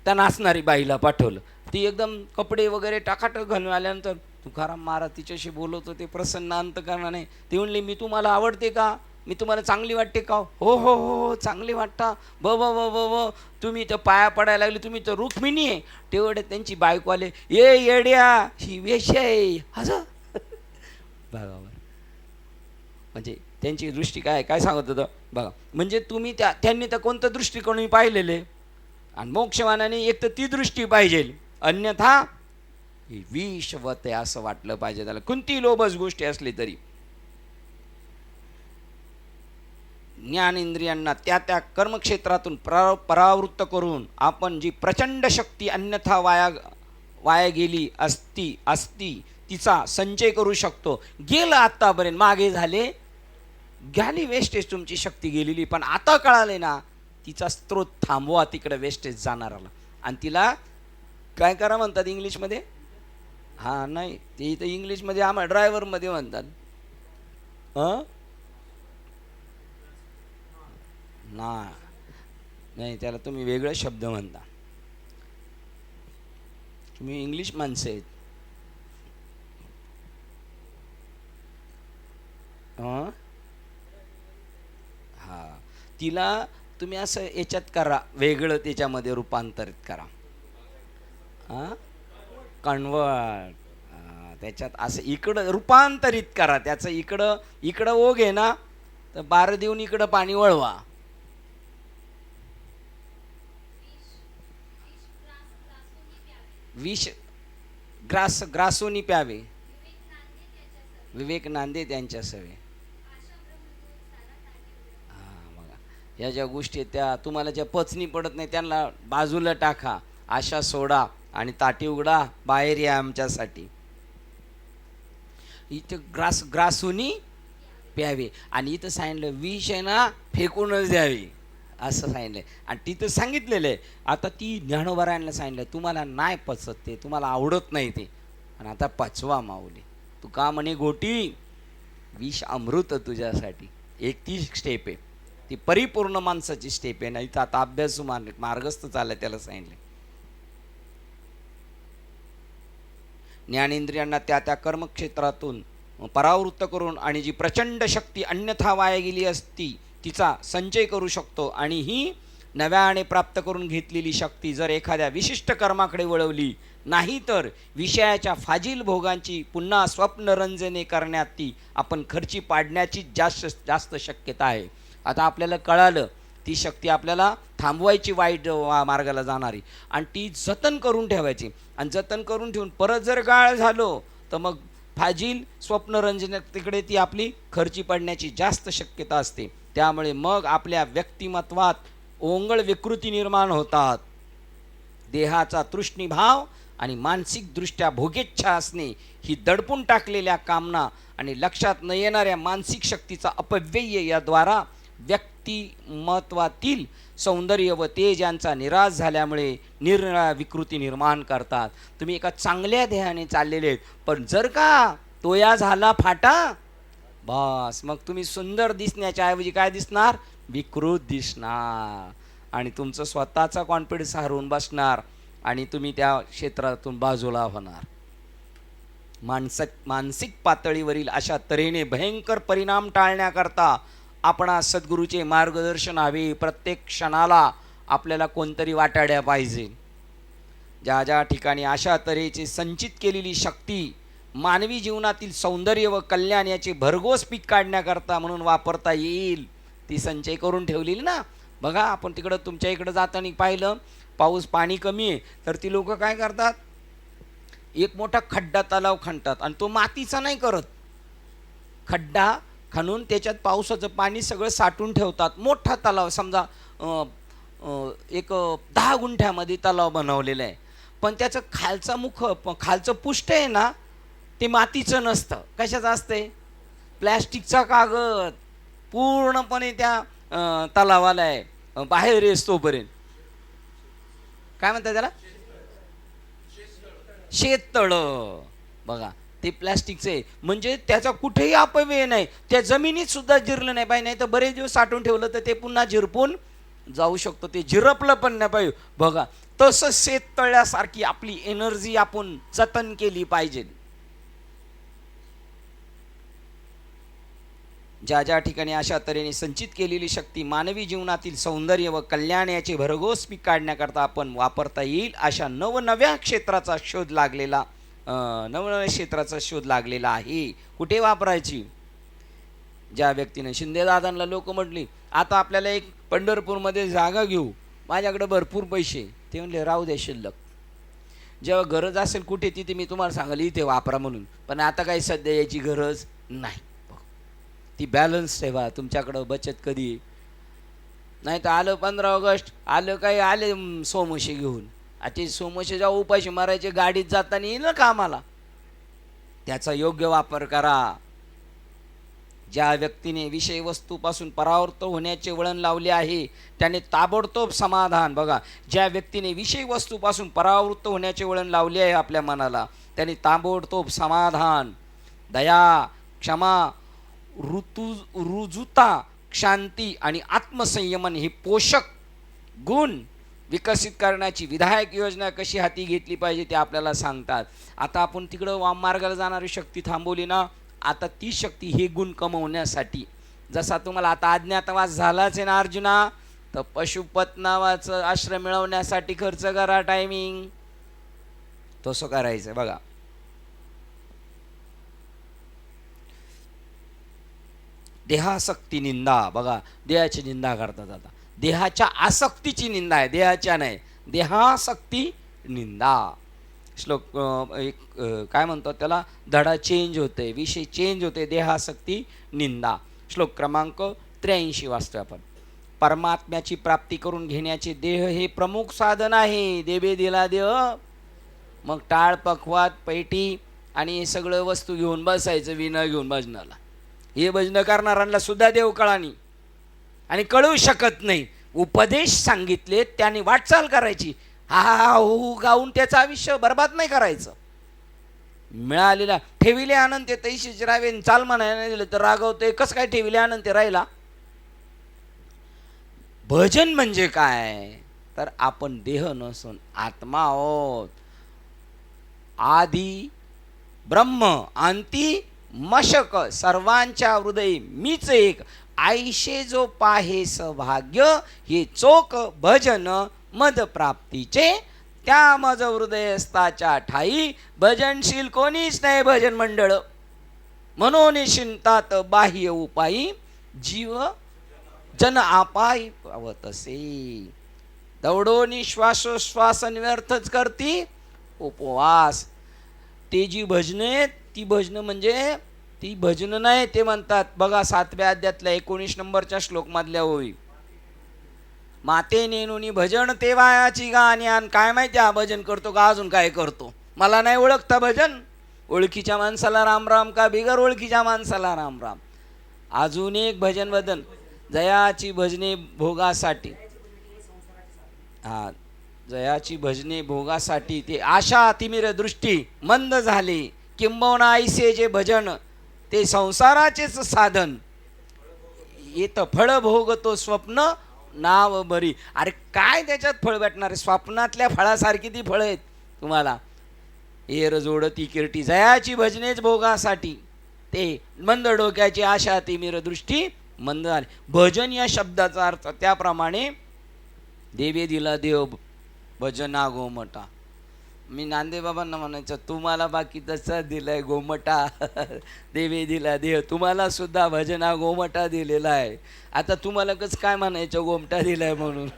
त्या नाचणारी बाईला पाठवलं. ती एकदम कपडे वगैरे टाकाटक घालून आल्यानंतर तुकाराम महाराज तिच्याशी बोलत होते प्रसन्न अंतकरणाने. ती म्हणली, मी तुम्हाला आवडते का? मी तुम्हाला चांगली वाटते का? हो हो हो हो, चांगली वाटता. ब ब ब ब ब तुम्ही तर पाया पडायला लागले, तुम्ही तर रुक्मिणी आहे. तेवढे त्यांची बायको आले, ये येड्या, ही वेश आहे असं. बघा बरं, म्हणजे त्यांची दृष्टी काय काय सांगत होतं बघा. म्हणजे तुम्ही त्यांनी तर कोणतं दृष्टिकोन पाहिलेले, आणि मोक्षवानाने एक तर ती दृष्टी पाहिजे, अन्यथा ही विषवत आहे असं वाटलं पाहिजे त्याला, कोणती लोभस गोष्टी असली तरी. ज्ञानेंद्रियांना त्या त्या कर्मक्षेत्रातून परावृत्त करून आपण जी प्रचंड शक्ती अन्यथा वाया गेली असती तिचा संचय करू शकतो. गेलं आत्तापर्यंत, मागे झाले, गेली वेस्टेज तुमची शक्ती गेलेली, पण आता कळाले ना तिचा स्त्रोत थांबवा, तिकडे वेस्टेज जाणाराला. आणि तिला काय करा म्हणतात इंग्लिशमध्ये? हां, नाही ते इथं इंग्लिशमध्ये आम्हाला ड्रायव्हरमध्ये म्हणतात. नाही, त्याला तुम्ही वेगळा शब्द म्हणता. तुम्ही इंग्लिश माणसं आहेत. हां, तिला तुम्ही असं याच्यात करा, वेगळं त्याच्यामध्ये रूपांतरित करा. कन्वर्ट, त्याच्यात असं इकडं रूपांतरित करा त्याचं. इकडं ओघ आहे ना, तर बारं देऊन इकडं पाणी वळवा. विष ग्रासोनी प्यावे, विवेक नांदे त्यांच्या सवे. हां, बघा, ह्या ज्या गोष्टी आहेत त्या तुम्हाला ज्या पचनी पडत नाही त्यांना बाजूला टाका, आशा सोडा आणि ताटी उघडा, बाहेर या आमच्यासाठी. इथं ग्रासोनी प्यावे, आणि इथं सांगितलं विष आहे ना फेकूनच द्यावी असं सांगितलं. आणि तिथं सांगितलेलं आहे, आता ती ज्ञानोबारायणला सांगितलं तुम्हाला नाही पचत ते, तुम्हाला आवडत नाही ते, आणि आता पचवा माऊली. तू का म्हणे गोटी, विष अमृत तुझ्यासाठी. एक ती स्टेप आहे, ती परिपूर्ण माणसाची स्टेप आहे. नाही तर आता अभ्यासू मार्गस्थ चाललाय त्याला सांगितलं. ज्ञानेंद्रियांना त्या त्या कर्मक्षेत्रातून परावृत्त करून आणि जी प्रचंड शक्ती अन्यथा वाया गेली असती तिचा संचय करू शकतो. आणि ही नव्याने प्राप्त करून घेतलेली शक्ती जर एखाद्या विशिष्ट कर्माकडे वळवली नाही तर विषयाच्या फाजील भोगांची पुन्हा स्वप्नरंजने करण्यात ती आपण खर्ची पाडण्याची जास्त शक्यता आहे. आता आपल्याला कळालं ती शक्ती आपल्याला थांबवायची, वाईट मार्गाला जाणारी, आणि ती जतन करून ठेवायची. आणि जतन करून ठेवून परत जर गाळ झालो तर मग फाजील स्वप्नरंजन तिकडे ती आपली खर्ची पडण्याची जास्त शक्यता असते. त्यामुळे मग आपल्या व्यक्तिमत्वात ओंगळ विकृती निर्माण होतात. देहाचा तृष्णीभाव आणि मानसिकदृष्ट्या भोगेच्छा असणे ही दडपून टाकलेल्या कामना आणि लक्षात न येणाऱ्या मानसिक शक्तीचा अपव्यय याद्वारा व्यक्तिमत्वातील सौंदर्य व तेज यांचा निराश झाल्यामुळे निरनिराळ्या विकृती निर्माण करतात. तुम्ही एका चांगल्या ध्येयाने चाललेले आहेत, पण जर का तोया झाला फाटा, बस मग तुम्ही सुंदर दिसण्याच्या ऐवजी काय दिसणार? विकृत दिसणार, आणि तुमचं स्वतःचा कॉन्फिडन्स हरवून बसणार आणि तुम्ही त्या क्षेत्रातून बाजूला होणार. मानसिक पातळीवरील अशा तऱ्हेने भयंकर परिणाम टाळण्याकरता आपणा सद्गुरूचे मार्गदर्शन हवे. प्रत्येक क्षणाला आपल्याला कोणतरी वाटाड्या पाहिजे. ज्या ज्या ठिकाणी अशा तऱ्हेची संचित केलेली शक्ती मानवी जीवनातील सौंदर्य व कल्याण याचे भरघोस पीक काढण्याकरता म्हणून वापरता येईल ती संचय करून ठेवलेली ना. बघा, आपण तिकडं तुमच्या इकडं जाताना पाहिलं, पाऊस पाणी कमी आहे तर ती लोक काय करतात, एक मोठा खड्डा तलाव खणतात, आणि तो मातीचा नाही करत, खड्डा खणून त्याच्यात पावसाचं पाणी सगळं साठून ठेवतात. मोठा तलाव, समजा एक 10 गुंठ्यामध्ये तलाव बनवलेला आहे, पण त्याचं खालचं पुष्ट आहे ना ते मातीचं नसतं. कशाचं असतंय? प्लॅस्टिकचा कागद पूर्णपणे त्या तलावाला आहे. बाहेर येस तोपर्यंत काय म्हणतात त्याला? शेततळं. बघा, ते प्लॅस्टिकचं आहे, म्हणजे त्याचा कुठेही अपव्यय नाही, त्या जमिनीत सुद्धा जिरलं नाही पाहिजे, नाही तर बरेच दिवस साठवून ठेवलं तर ते पुन्हा झिरपून जाऊ शकतो, ते झिरपलं पण नाही पाहिजे. बघा, तसं शेततळ्यासारखी आपली एनर्जी आपण जतन केली पाहिजे. ज्या ज्या ठिकाणी अशा तऱ्हेने संचित केलेली शक्ती मानवी जीवनातील सौंदर्य व कल्याण याचे भरघोस पीक काढण्याकरता आपण वापरता येईल, अशा नवनव्या क्षेत्राचा शोध लागलेला नवनव्या क्षेत्राचा शोध लागलेला आहे. कुठे वापरायची? ज्या व्यक्तीने शिंदेदादांना लोक म्हटली आता आपल्याला एक पंढरपूरमध्ये जागा घेऊ, माझ्याकडे भरपूर पैसे, ते म्हणले राहू दे शिल्लक, जेव्हा गरज असेल कुठे तिथे मी तुम्हाला सांगाल इथे वापरा म्हणून, पण आता काही सध्या याची गरज नाही. ती बॅलन्स ठेवा तुमच्याकडं, बचत कधी नाही तर आलं 15 ऑगस्ट आलं काही आले सोमोशे घेऊन, आता सोमोशे जेव्हा उपाशी मारायचे गाडीत जाताना येईल ना कामाला, त्याचा योग्य वापर करा. ज्या व्यक्तीने विषय वस्तूपासून परावृत्त होण्याचे वळण लावले आहे त्याने ताबडतोब समाधान, बघा, ज्या व्यक्तीने विषय वस्तूपासून परावृत्त होण्याचे वळण लावले आहे आपल्या मनाला, त्याने ताबडतोब समाधान, दया, क्षमा, रुजुता, शांती आणि आत्मसंयमन हे पोषक गुण विकसित करण्याची विधायक योजना कशी हाती घेतली पाहिजे ते आपल्याला सांगतात. आता आपण तिकडं वाममार्गाला जाणारी शक्ती थांबवली ना, आता ती शक्ती हे गुण कमवण्यासाठी, जसा तुम्हाला आता अज्ञातवास झालाच आहे ना अर्जुना, तर पशुपत नावाचं आश्रम मिळवण्यासाठी खर्च करा, टायमिंग तसं करायचं. बघा, देहासक्ती निंदा, बघा देहाची निंदा करतात. आता देहाच्या आसक्तीची निंदा आहे, देहाच्या नाही, देहासक्ती निंदा. श्लोक एक काय म्हणतो त्याला, धडा चेंज होते, विषय चेंज होते, देहासक्ती निंदा. श्लोक क्रमांक 83 वाचतोय आपण. परमात्म्याची प्राप्ती करून घेण्याचे देह हे प्रमुख साधन आहे. देवे दिला देह, मग टाळ, पखवात, पैठी आणि हे सगळं वस्तू घेऊन बसायचं विना घेऊन भजनाला. हे भजन करणाऱ्यांना सुद्धा देव कळानी आणि कळू शकत नाही. उपदेश सांगितले त्याने वाटचाल करायची, हा हा हो गाऊन त्याचं आयुष्य बर्बाद नाही करायचं. मिळालेला ठेविले आनंद ते तैशीच राहावे, चाल म्हणायला नाही दिलं तर रागवते, कसं काय ठेविले आनंद ते राहिला. भजन म्हणजे काय तर आपण देह नसून आत्मा आहोत. आदी ब्रह्म अंती मशक सर्वांच्या हृदय मीच एक, आईशे जो पाहे सौभाग्य हे चोख भजन मद प्राप्तीचे, त्या मज हृदयस्थाच्या ठाई भजनशील कोणीच नाही भजन मंडळ. म्हणून शिंतात बाह्य उपायी जीव जन आपाई पावतसे, दौडोनी श्वासोश्वास व्यर्थच करती उपवास. ते जी भजने आहेत ती भजन म्हणजे ती भजन नाही, ते म्हणतात बघा 7व्या अध्यायातल्या 19 नंबरच्या श्लोक मधल्या होई, माते नेनुनी भजन तेवायाची गाणी. आणि काय माहिती हा भजन करतो का अजून काय करतो, मला नाही ओळखता भजन. ओळखीच्या माणसाला राम राम का बिगर ओळखीच्या माणसाला राम राम. अजून एक भजन वदन, जयाची भजने भोगासाठी, हा जयाची भजने भोगासाठी ते आशा तिमिर दृष्टी मंद झाले, किंबहुना ऐसे जे भजन ते संसाराचेच साधन, येत फळ भोगतो स्वप्न नाव बरी. अरे काय त्याच्यात फळ भेटणार आहे, स्वप्नातल्या फळासारखी ती फळं आहेत तुम्हाला. एर जोडती किरटी जयाची भजनेच भोगासाठी, ते मंद डोक्याची आशा तिमिर दृष्टी मंद झाली. भजन या शब्दाचा अर्थ त्याप्रमाणे देवे दिला देव भजना गोमटा. मी नांदेबाबांना म्हणायचं तुम्हाला बाकी तसं दिलाय गोमटा, देवे दिला देव, तुम्हाला सुद्धा भजना गोमटा दिलेला आहे. आता तुम्हाला कसं काय म्हणायचं गोमटा दिलाय म्हणून.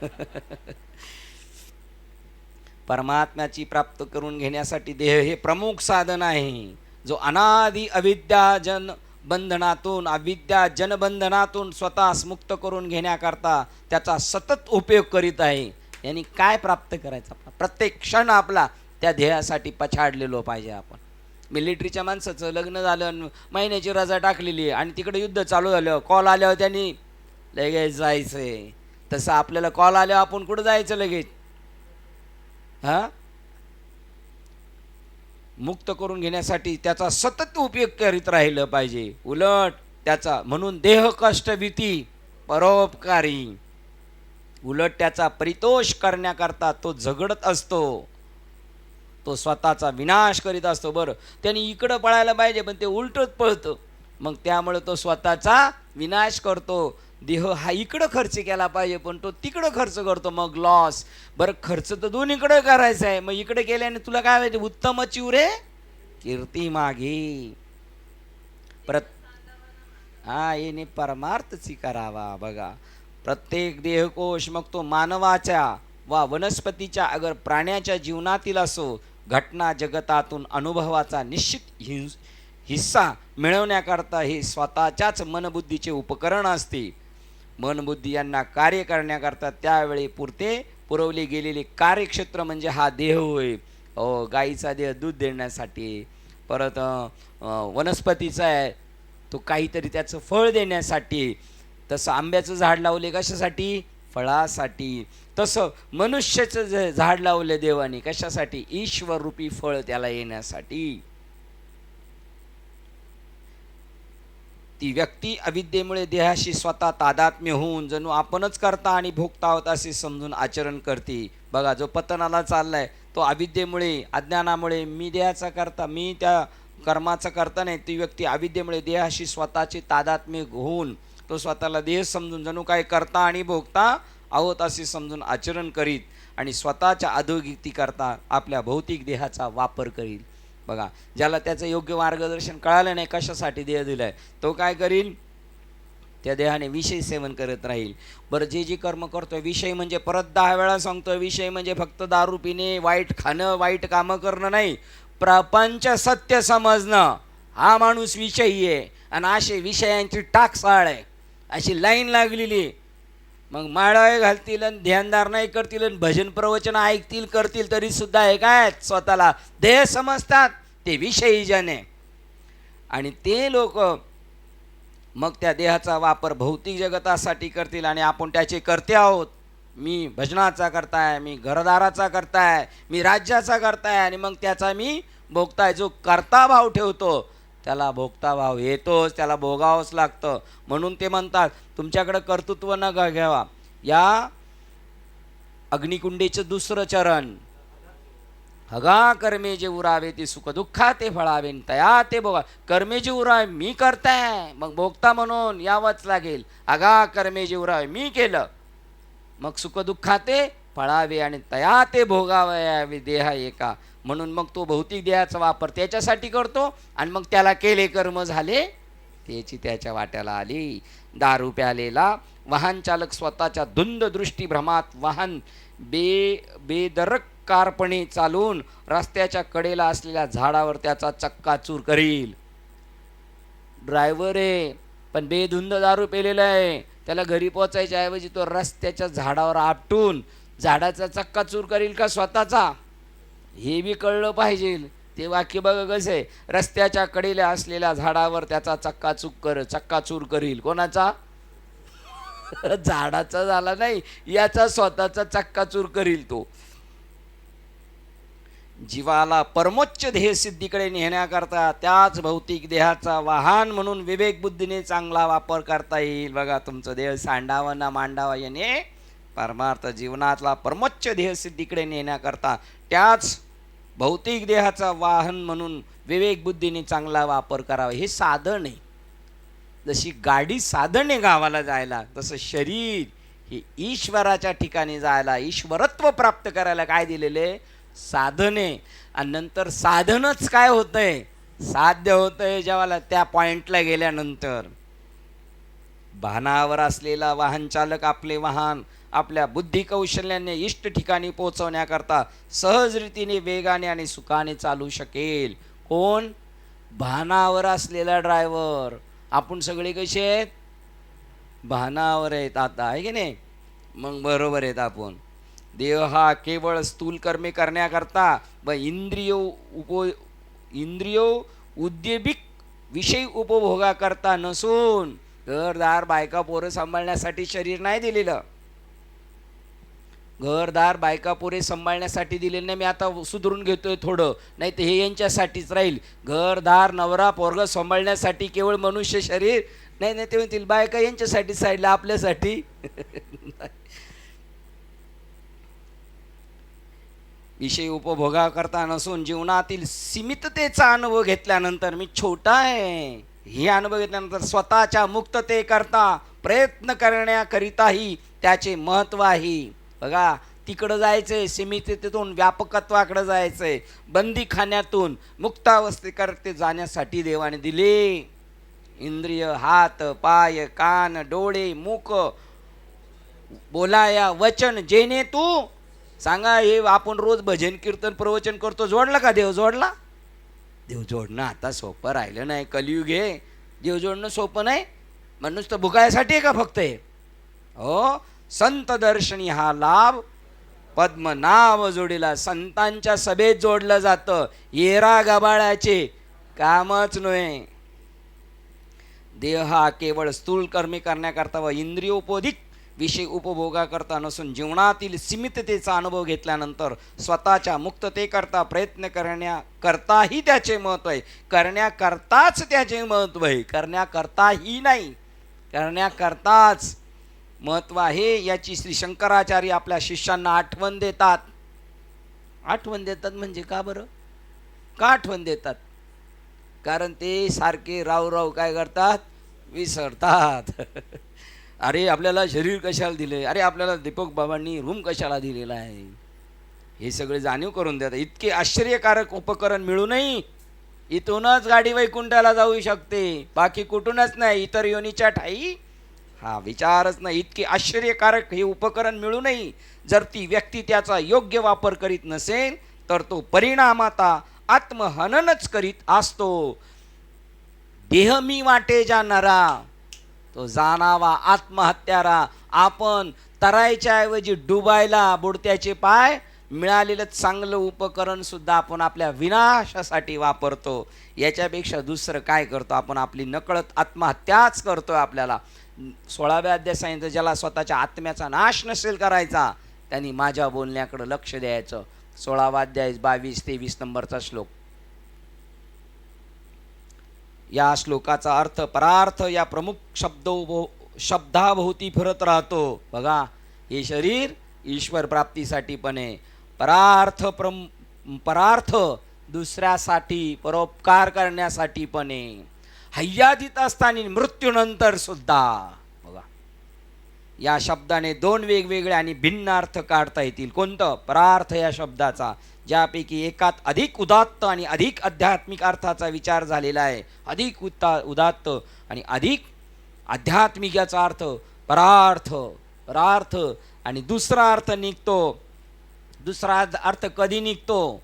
परमात्म्याची प्राप्त करून घेण्यासाठी देह हे प्रमुख साधन आहे, जो अनादि अविद्या जन बंधनातून अविद्या जनबंधनातून स्वतःस मुक्त करून घेण्याकरता त्याचा सतत उपयोग करीत आहे. यांनी काय प्राप्त करायचं, प्रत्येक क्षण आपला त्या ध्येयासाठी पछाडलेलो पाहिजे. आपण मिलिटरीच्या माणसाचं लग्न झालं, महिन्याची रजा टाकलेली आणि तिकडे युद्ध चालू झालं, कॉल आल्यावर त्यांनी लगेच जायचंय. तसं आपल्याला कॉल आल्यावर आपण कुठं जायचं लगेच, हा मुक्त करून घेण्यासाठी त्याचा सतत उपयोग करीत राहिलं पाहिजे. उलट त्याचा म्हणून देह कष्ट भीती परोपकारी, उलट त्याचा परितोष करण्याकरता तो झगडत असतो, तो स्वतःचा विनाश करीत असतो. बरं, त्याने इकडं पळायला पाहिजे पण ते उलटच पळतं, मग त्यामुळे तो स्वतःचा विनाश करतो. देह हा इकडं खर्च केला पाहिजे पण तो तिकडं खर्च करतो, मग लॉस. बरं, खर्च तर दोन्हीकडे करायचा आहे, मग इकडे केल्याने तुला काय पाहिजे? उत्तम चिवरे कीर्ती मागे हा येणे परमार्थची करावा. बघा, प्रत्येक देहकोश मग तो मानवाच्या वा वनस्पतीच्या अगर प्राण्याच्या जीवनातील असो, घटना जगतातून अनुभवाचा निश्चित हिस्सा मिळवण्याकरता हे स्वतःच्याच मनबुद्धीचे उपकरण असते. मनबुद्धी यांना कार्य करण्याकरता त्यावेळी पुरवले गेलेले कार्यक्षेत्र म्हणजे हा देह होय. गाईचा देह दूध देण्यासाठी, परत वनस्पतीचा आहे तो काहीतरी त्याचं फळ देण्यासाठी. तसं आंब्याचं झाड लावले कशासाठी? फळासाठी. तसं मनुष्याचं झाड लावले देवाने कशासाठी? ईश्वररूपी फळ त्याला येण्यासाठी. ती व्यक्ती अविद्येमुळे देहाशी स्वतः तादात्म्य होऊन जणू आपणच करता आणि भोगता आहोत असे समजून आचरण करते. बघा, जो पतनाला चाललाय तो अविद्येमुळे, अज्ञानामुळे मी देहाचा करता, मी त्या कर्माचा करता नाही. ती व्यक्ती अविद्येमुळे देहाशी स्वतःचे तादात्म्य होऊन तो स्वतःला देह समजून जणू काय करता आणि भोगता आहोत असे समजून आचरण करीत आणि स्वतःच्या अधोगती करता आपल्या भौतिक देहाचा वापर करील. बघा, ज्याला त्याचं योग्य मार्गदर्शन कळालं नाही कशासाठी देह दिलाय, तो काय करील? त्या देहाने विषय सेवन करत राहील. बरं, जे कर्म करतोय, विषय म्हणजे परत 10 वेळा सांगतोय, विषय म्हणजे फक्त दारू पिणे, वाईट खाणं, वाईट कामं करणं नाही, प्रपंच सत्य समजणं. हा माणूस विषयी आहे आणि असे विषयांची टाकसाळ आहे, अशी लाईन लागलेली. मग माळावे घालतील आणि ध्यानदार नाही करतील आणि भजन प्रवचन ऐकतील करतील तरी सुद्धा हे काय स्वतःला देह समजतात, ते विषयी जने. आणि ते लोक मग त्या देहाचा वापर भौतिक जगतासाठी करतील आणि आपण त्याचे करते आहोत. मी भजनाचा करताय, मी घरदाराचा करताय, मी राज्याचा करताय आणि मग त्याचा मी भोगताय. जो कर्ता भाव ठेवतो त्याला भोगता भाव येतोच, त्याला भोगावंच लागतं. म्हणून ते म्हणतात तुमच्याकडे कर्तृत्व न घ्यावा. या अग्निकुंडीचं दुसरं चरण, हगा कर्मे जे उरावे ते सुख दुःखा ते फळावे तया ते भोगा. कर्मे जे उरावे मी करताय, मग भोगता म्हणून यावंच लागेल. अगा कर्मे जे उरावे मी केलं, मग सुख दुःखा ते फळावे आणि तया ते भोगावे देहा एका. म्हणून मग तो भौतिक देहाचा वापर त्याच्यासाठी करतो आणि मग त्याला केले कर्म झाले त्याची त्याच्या वाट्याला आली. दारू प्यालेला वाहन चालक स्वतःच्या धुंद दृष्टी भ्रमात वाहन बेदरकारपणे चालून रस्त्याच्या कडेला असलेल्या झाडावर त्याचा चक्काचूर करील. ड्रायव्हर आहे पण बेधुंद दारू पेलेला आहे, त्याला घरी पोचायच्या ऐवजी तो रस्त्याच्या झाडावर आपटून झाडाचा चक्काचूर करील का स्वतःचा? हे बी कळलं पाहिजे. ते वाक्य बघा कसं आहे, रस्त्याच्या कडेला असलेल्या झाडावर त्याचा चक्काचूर करील. कोणाचा? झाडाचा झाला नाही, याचा स्वतःचा चक्काचूर करील तो. जीवाला परमोच्च ध्येय सिद्धीकडे नेण्याकरता त्याच भौतिक देहाचा वाहन म्हणून विवेक बुद्धीने चांगला वापर करता येईल. बघा, तुमचं देह सांडावं ना मांडावा याने परमार्थ जीवनातला परमोच्च ध्येय सिद्धीकडे नेण्याकरता त्याच भौतिक देहाचा वाहन म्हणून विवेक बुद्धीने चांगला वापर करावा. हे साधन आहे. जशी गाडी साधन आहे गावाला जायला, तसं शरीर हे ईश्वराच्या ठिकाणी जायला, ईश्वरत्व प्राप्त करायला काय दिलेले? साधने. आणि नंतर साधनच काय होतंय? साध्य होतंय जेव्हा त्या पॉइंटला गेल्यानंतर. भानावर असलेला वाहन चालक आपले वाहन आपल्या बुद्धी कौशल्याने इष्ट ठिकाणी पोहोचवण्याकरता सहज रीतीने वेगाने आणि सुखाने चालू शकेल. कोण? भानावर असलेला ड्रायव्हर. आपण सगळे कसे आहेत? भानावर आहेत आता, आहे की नाही? मग बरोबर आहेत आपण. देह हा केवळ स्थूल कर्मे करण्याकरता व इंद्रियो उद्योगिक विषय उपभोगाकरता नसून घरदार बायका पोरं सांभाळण्यासाठी शरीर नाही दिलेलं. घरदार बायका पोरे सांभाळण्यासाठी दिलेलं नाही, मी आता सुधरून घेतोय थोडं, नाही तर हे यांच्यासाठीच राहील. घरदार नवरा पोरग सांभाळण्यासाठी केवळ मनुष्य शरीर नाही, नाही ते म्हणतील बायका यांच्यासाठी साईडला, आपल्यासाठी विषय उपभोगा करता नसून जीवनातील सीमिततेचा अनुभव घेतल्यानंतर, मी छोटा आहे हे अनुभव घेतल्यानंतर स्वतःच्या मुक्तते करता प्रयत्न करण्याकरिताही त्याचे महत्त्व आहे. बघा, तिकडं जायचंय, सीमिततेतून व्यापकत्वाकडे जायचंय, बंदीखान्यातून मुक्तावस्थेकरते जाण्यासाठी देवाने दिले इंद्रिय, हात पाय कान डोळे मुख बोलाया वचन, जेणे तू सांगा. हे आपण रोज भजन कीर्तन प्रवचन करतो, जोडला का देव? जोडला? देव जोडणं आता सोपं राहिलं नाही. कलियुग आहे, देव जोडणं सोपं नाही. मनुष्य तर भुकायसाठी आहे का फक्त हे? हो, संत दर्शनी हा लाभ पद्मनाभ जोडीला. संतांच्या सभेत जोडलं जातं, येरा गबाळाचे कामच नव्हे. देह हा केवळ स्थूल कर्मे करण्याकरता व इंद्रियोपोधिक विषय उपभोगा करता नसून जीवनातील सीमिततेचा अनुभव घेतल्यानंतर स्वतःच्या मुक्ततेकरता प्रयत्न करण्याकरताही त्याचे महत्त्व आहे. करण्याकरताच त्याचे महत्त्व आहे, करण्याकरताही नाही, करण्याकरताच महत्त्व आहे. याची श्री शंकराचार्य आपल्या शिष्यांना आठवण देतात. आठवण देतात म्हणजे का बरं? का आठवण देतात? कारण ते सारखे राव काय करतात? विसरतात. अरे आपल्याला शरीर कशाला दिले, अरे आपल्याला दीपक बाबांनी रूम कशाला दिलेला आहे, हे सगळे जाणीव करून देतात. इतके आश्चर्यकारक उपकरण मिळूनही इथूनच गाडी वैकुंठाला जाऊ शकते, बाकी कुठूनच नाही, इतर योनीच्या ठाई हा विचारच नाही. इतके आश्चर्यकारक हे उपकरण मिळूनही जर ती व्यक्ती त्याचा योग्य वापर करीत नसेल तर तो परिणामाता आत्महननच करीत असतो. देह मी वाटे जाणारा तो जाणावा आत्महत्यारा. आपण तरायच्या ऐवजी डुबायला बुडत्याचे पाय, मिळालेलं चांगलं उपकरण सुद्धा आपण आपल्या विनाशासाठी वापरतो. याच्यापेक्षा दुसरं काय करतो आपण? आपली नकळत आत्महत्याच करतो. आपल्याला 16व्या अध्याय सांगितलं, ज्याला स्वतःच्या आत्म्याचा नाश नसेल करायचा त्यांनी माझ्या बोलण्याकडे लक्ष द्यायचं. 16वा अध्याय 22-23 नंबरचा श्लोक. या श्लोकाचा अर्थ परार्थ या प्रमुख शब्दाभोवती फिरत राहतो. बघा, हे शरीर ईश्वर प्राप्तीसाठी पण आहे, परार्थ दुसऱ्यासाठी परोपकार करण्यासाठी पण आहे, हय्यातीत असताना मृत्यूनंतर सुद्धा. बघा, या शब्दाने दोन वेगवेगळे आणि भिन्न अर्थ काढता येतील. कोणतं? परार्थ या शब्दाचा, ज्यापैकी एकात अधिक उदात्त आणि अधिक आध्यात्मिक अर्थाचा विचार झालेला आहे. अधिक उदात्त आणि अधिक आध्यात्मिक याचा अर्थ परार्थ. आणि दुसरा अर्थ निघतो. दुसरा अर्थ कधी निघतो?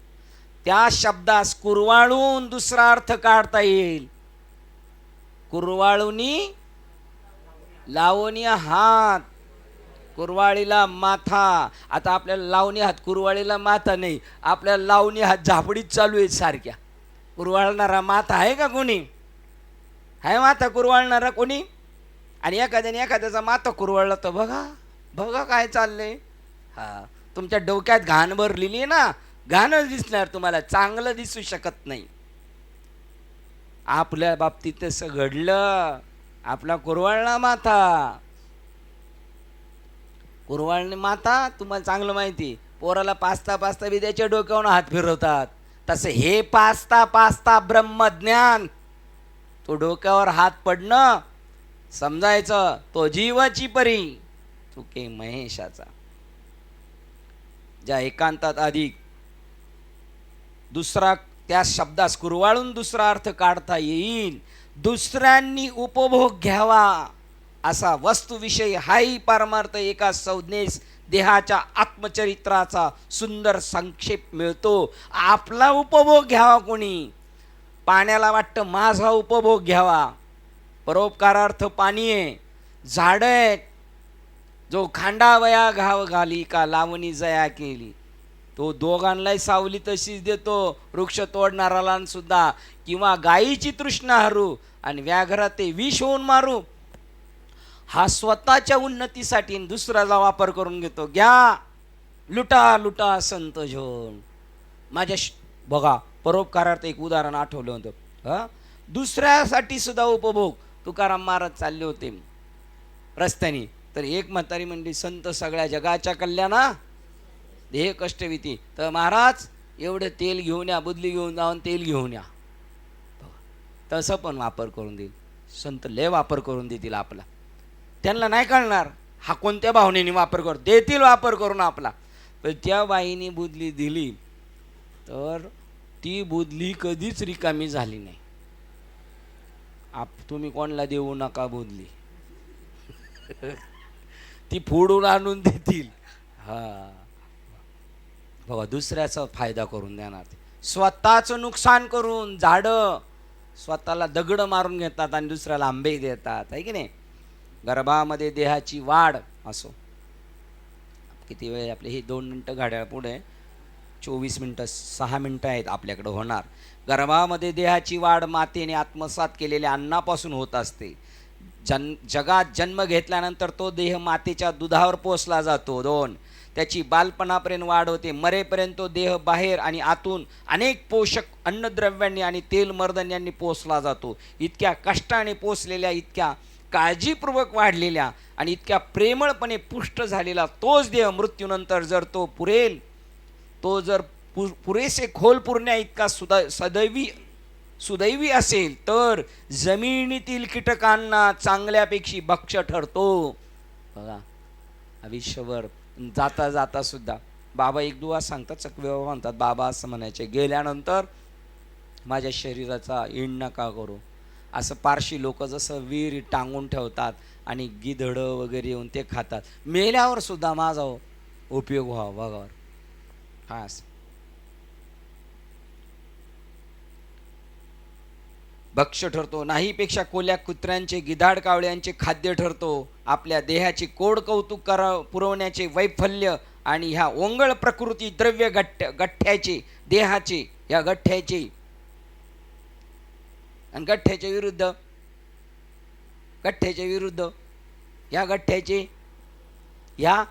त्या शब्दास कुरवाळून दुसरा अर्थ काढता येईल. कुरवाळूनी लावणी हात, कुरवाळीला माथा. आता आपल्याला लावणी हात, कुरवाळीला माथा नाही. आपल्याला लावणी हात झापडीत चालू आहेत सारख्या. कुरवाळणारा माथा आहे का कोणी? आहे माथा कुरवाळणारा कोणी? आणि एखाद्याचा माथा कुरवाळला तर बघा काय चाललंय. हा, तुमच्या डोक्यात घाण भरलेली आहे ना, घाणच दिसणार तुम्हाला, चांगलं दिसू शकत नाही. आपल्या बाबतीत तसं घडलं. आपला कुरवाळला माथा, कुरवाळणे माथा तुम्हाला चांगलं माहिती. पोराला पाचता विद्याच्या डोक्यावरून हात फिरवतात, तसं हे पाचता ब्रह्मज्ञान. तो डोक्यावर हात पडणं समजायचं तो जीवाची परी, चुके महेशाचा. ज्या एकांतात अधिक दुसरा, त्या शब्दास कुरवाळून दुसरा अर्थ काढता येईल. दुसऱ्यांनी उपभोग घ्यावा असा वस्तुविषयी हाही परमार्थ एका संज्ञेस देहाच्या आत्मचरित्राचा सुंदर संक्षेप मिळतो. आपला उपभोग घ्यावा कोणी? पाण्याला वाटतं माझा उपभोग घ्यावा. परोपकारार्थ पाणी आहे, झाडं आहेत. जो खांडावया घाव घाली का लावणी जया केली, तो दोघांनाही सावली तशीच देतो, वृक्ष तोडणाराला सुद्धा. किंवा गायीची तृष्णा हरू आणि व्याघ्रात ते विष होऊन मारू, हा स्वतःच्या उन्नतीसाठी दुसऱ्याचा वापर करून घेतो. घ्या, लुटा लुटा संत झोन. माझ्या बघा, परोपकारार्थ एक उदाहरण आठवलं होतं. दुसऱ्यासाठी सुद्धा उपभोग. तुकाराम महाराज चालले होते रस्त्याने, तर एक म्हातारी म्हणली, संत सगळ्या जगाच्या कल्याणा देह कष्टविती. तर महाराज एवढं तेल घेऊन या, बुदली घेऊन जाऊन तेल घेऊन या. तसं पण वापर करून देईल संत, लय वापर करून देतील आपला. त्यांना नाही कळणार हा कोणत्या भावनेने वापर करतो, देतील वापर करून आपला. तर त्या बाईने बुदली दिली तर ती बुदली कधीच रिकामी झाली नाही. तुम्ही कोणाला देऊ नका बुदली, ती फोडून आणून देतील. बघा, दुसऱ्याचा फायदा करून देणार. स्वतःचं नुकसान करून झाडं स्वतःला दगड मारून घेतात आणि दुसऱ्याला आंबे देतात, आहे की नाही. गर्भामध्ये देहाची वाढ असो. किती वेळ आपले हे 2 मिनटं घड्याळ पुढे 24 मिनटं 6 मिनटं आहेत आपल्याकडे होणार. गर्भामध्ये देहाची वाढ मातेने आत्मसात केलेल्या अन्नापासून होत असते. जगात जन्म घेतल्यानंतर तो देह मातेच्या दुधावर पोसला जातो. 2, त्याची बालपणापर्यंत वाढ होते. मरेपर्यंत तो देह बाहेर आणि आतून अनेक पोषक अन्नद्रव्यांनी आणि तेल मर्दन्यांनी पोसला जातो. इतक्या कष्टाने पोसलेल्या, इतक्या काळजीपूर्वक वाढलेल्या आणि इतक्या प्रेमळपणे पुष्ट झालेला तोच देह मृत्यूनंतर जर तो पुरेल, तो जर पुरेसे खोल पुरण्या इतका सुदैवी असेल तर जमिनीतील कीटकांना चांगल्यापेक्षा भक्ष्य ठरतो. बघा, आयुष्यभर जाता जाता सुद्धा बाबा एक दुवा सांगतात, चकवेबा म्हणतात, बाबा असं म्हणायचे, गेल्यानंतर माझ्या शरीराचा ईण नका करू. असं पारशी लोक जसं विहीर टांगून ठेवतात आणि गिधडं वगैरे येऊन ते खातात, मेल्यावर सुद्धा माझा उपयोग व्हावा बघावर. हा, भक्ष्य ठरतो. नाहीपेक्षा कोल्या कुत्र्यांचे, गिधाड कावळ्यांचे खाद्य ठरतो. आपल्या देहाचे कोड कौतुक पुरवण्याचे वैफल्य आणि ह्या ओंगळ प्रकृती द्रव्य गठ्ठ्याचे, देहाचे, या गठ्ठ्याचे आणि गठ्ठ्याच्या विरुद्ध या गठ्ठ्याचे, या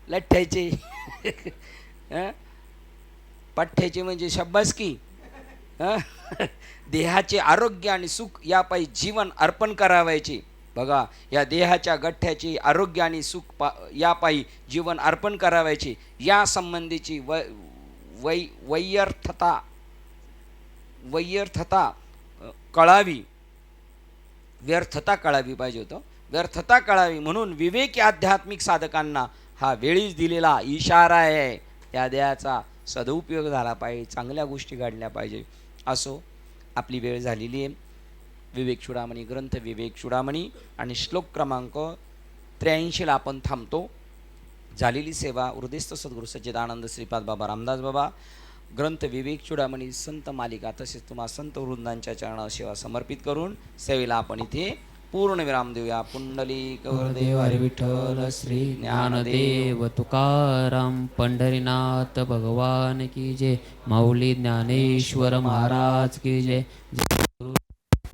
लठ्ठ्याचे पठ्ठ्याचे म्हणजे शब्बासकी. देहाचे आरोग्य आणि सुख यापायी जीवन अर्पण करावायचे. बघा, या देहाच्या गठ्ठ्याचे आरोग्य आणि सुख यापायी जीवन अर्पण करावायचे. या संबंधीची व्यर्थता कळावी पाहिजे होतं. व्यर्थता कळावी म्हणून विवेकी आध्यात्मिक साधकांना हा वेळीच दिलेला इशारा आहे. या देहाचा सदुपयोग झाला पाहिजे, चांगल्या गोष्टी घडल्या पाहिजे. असो, आपली वेळ झालेली आहे. विवेक चूडामणी, ग्रंथ विवेक चूडामणी आणि श्लोक क्रमांक 83ला आपण थांबतो. झालेली सेवा हृदयस्थ सद्गुरू सच्चिदानंद श्रीपाद बाबा रामदास बाबा, ग्रंथ विवेक चूडामणी संत मालिका, तसेच तुम्हा संत वृंदांच्या चरणावर सेवा समर्पित करून सेवेला आपण इथे पूर्ण विराम देऊया. पुंडलिक वरदेव हरी विठ्ठल श्री ज्ञानदेव तुकाराम पंढरीनाथ भगवान की जय. माऊली ज्ञानेश्वर महाराज की जय.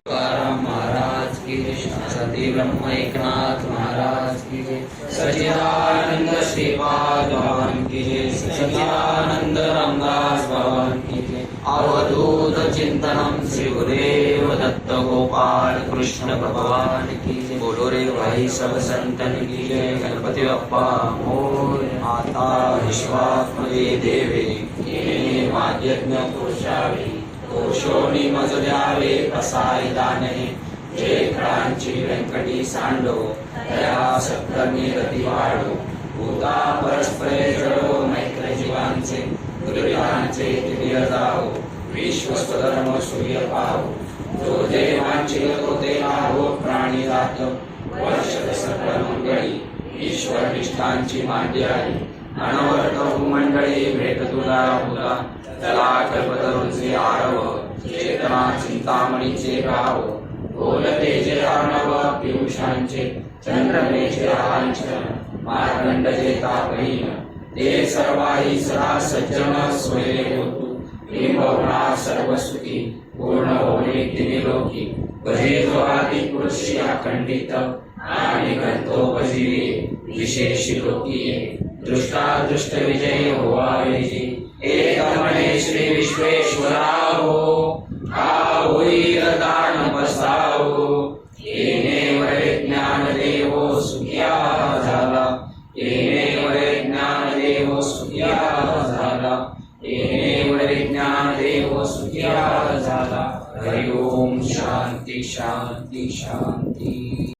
तुकाराम महाराज की जय. सती ब्रह्म एकनाथ महाराज की जय. सच्चिदानंद श्रीपाद भगवान की जय. सच्चिदानंद रामदास भगवान की जय. अवधूत चिंतनम श्री गुरुदेव दत्त गोपाल कृष्ण भगवान की जय. बोलो रे भाई सब संतन की जय. गणपती बाप्पा मोरया. आता विश्वात्मके देवे येणे माध्यज्ञ पुरुषावे. दोषोनी मज द्यावे प्रसाय दाने. जे खळांची व्यंकटी सांडो दया सत्कर्मी रती वाढो. भूता परस्परे जडो मैत्र जीवांचे. दुर्विधांचे तिर्य जाओ. विश्व स्वधर्म सूर्य पाहो. जो जे वांछिल तो ते लाभो. प्राणी जात वर्षद सकल मंगळी. ईश्वर निष्ठांची मांड्याळी. अनवर्त भूमंडळी भेट तुला हुला. चला कल्पतरूंचे आरव. चेतना चिंतामणीचे गाव. बोलते जे अर्णव पियुषांचे. चंद्रमेचे आंचन मार्गंडचे तापहीन. ते सर्वाही सदा सज्जन सोयरे होतु. बिंबवणा सर्व सुखी पूर्ण होणे तिनिलोकी. भजे जो आदि पुरुषी अखंडित आणि गंतो भजिले विशेषी लोकी. दृष्टादृष्ट विजय होवावेची एक म्हणे श्री विश्वेश्वरा हो हा होईल दान पसावो येणे वरे ज्ञान देवो सुखिया झाला येणे वरे ज्ञान देवो सुखिया झाला येणे वरे ज्ञान देवो सुखिया झाला हरि ओम शांती शांती शांती.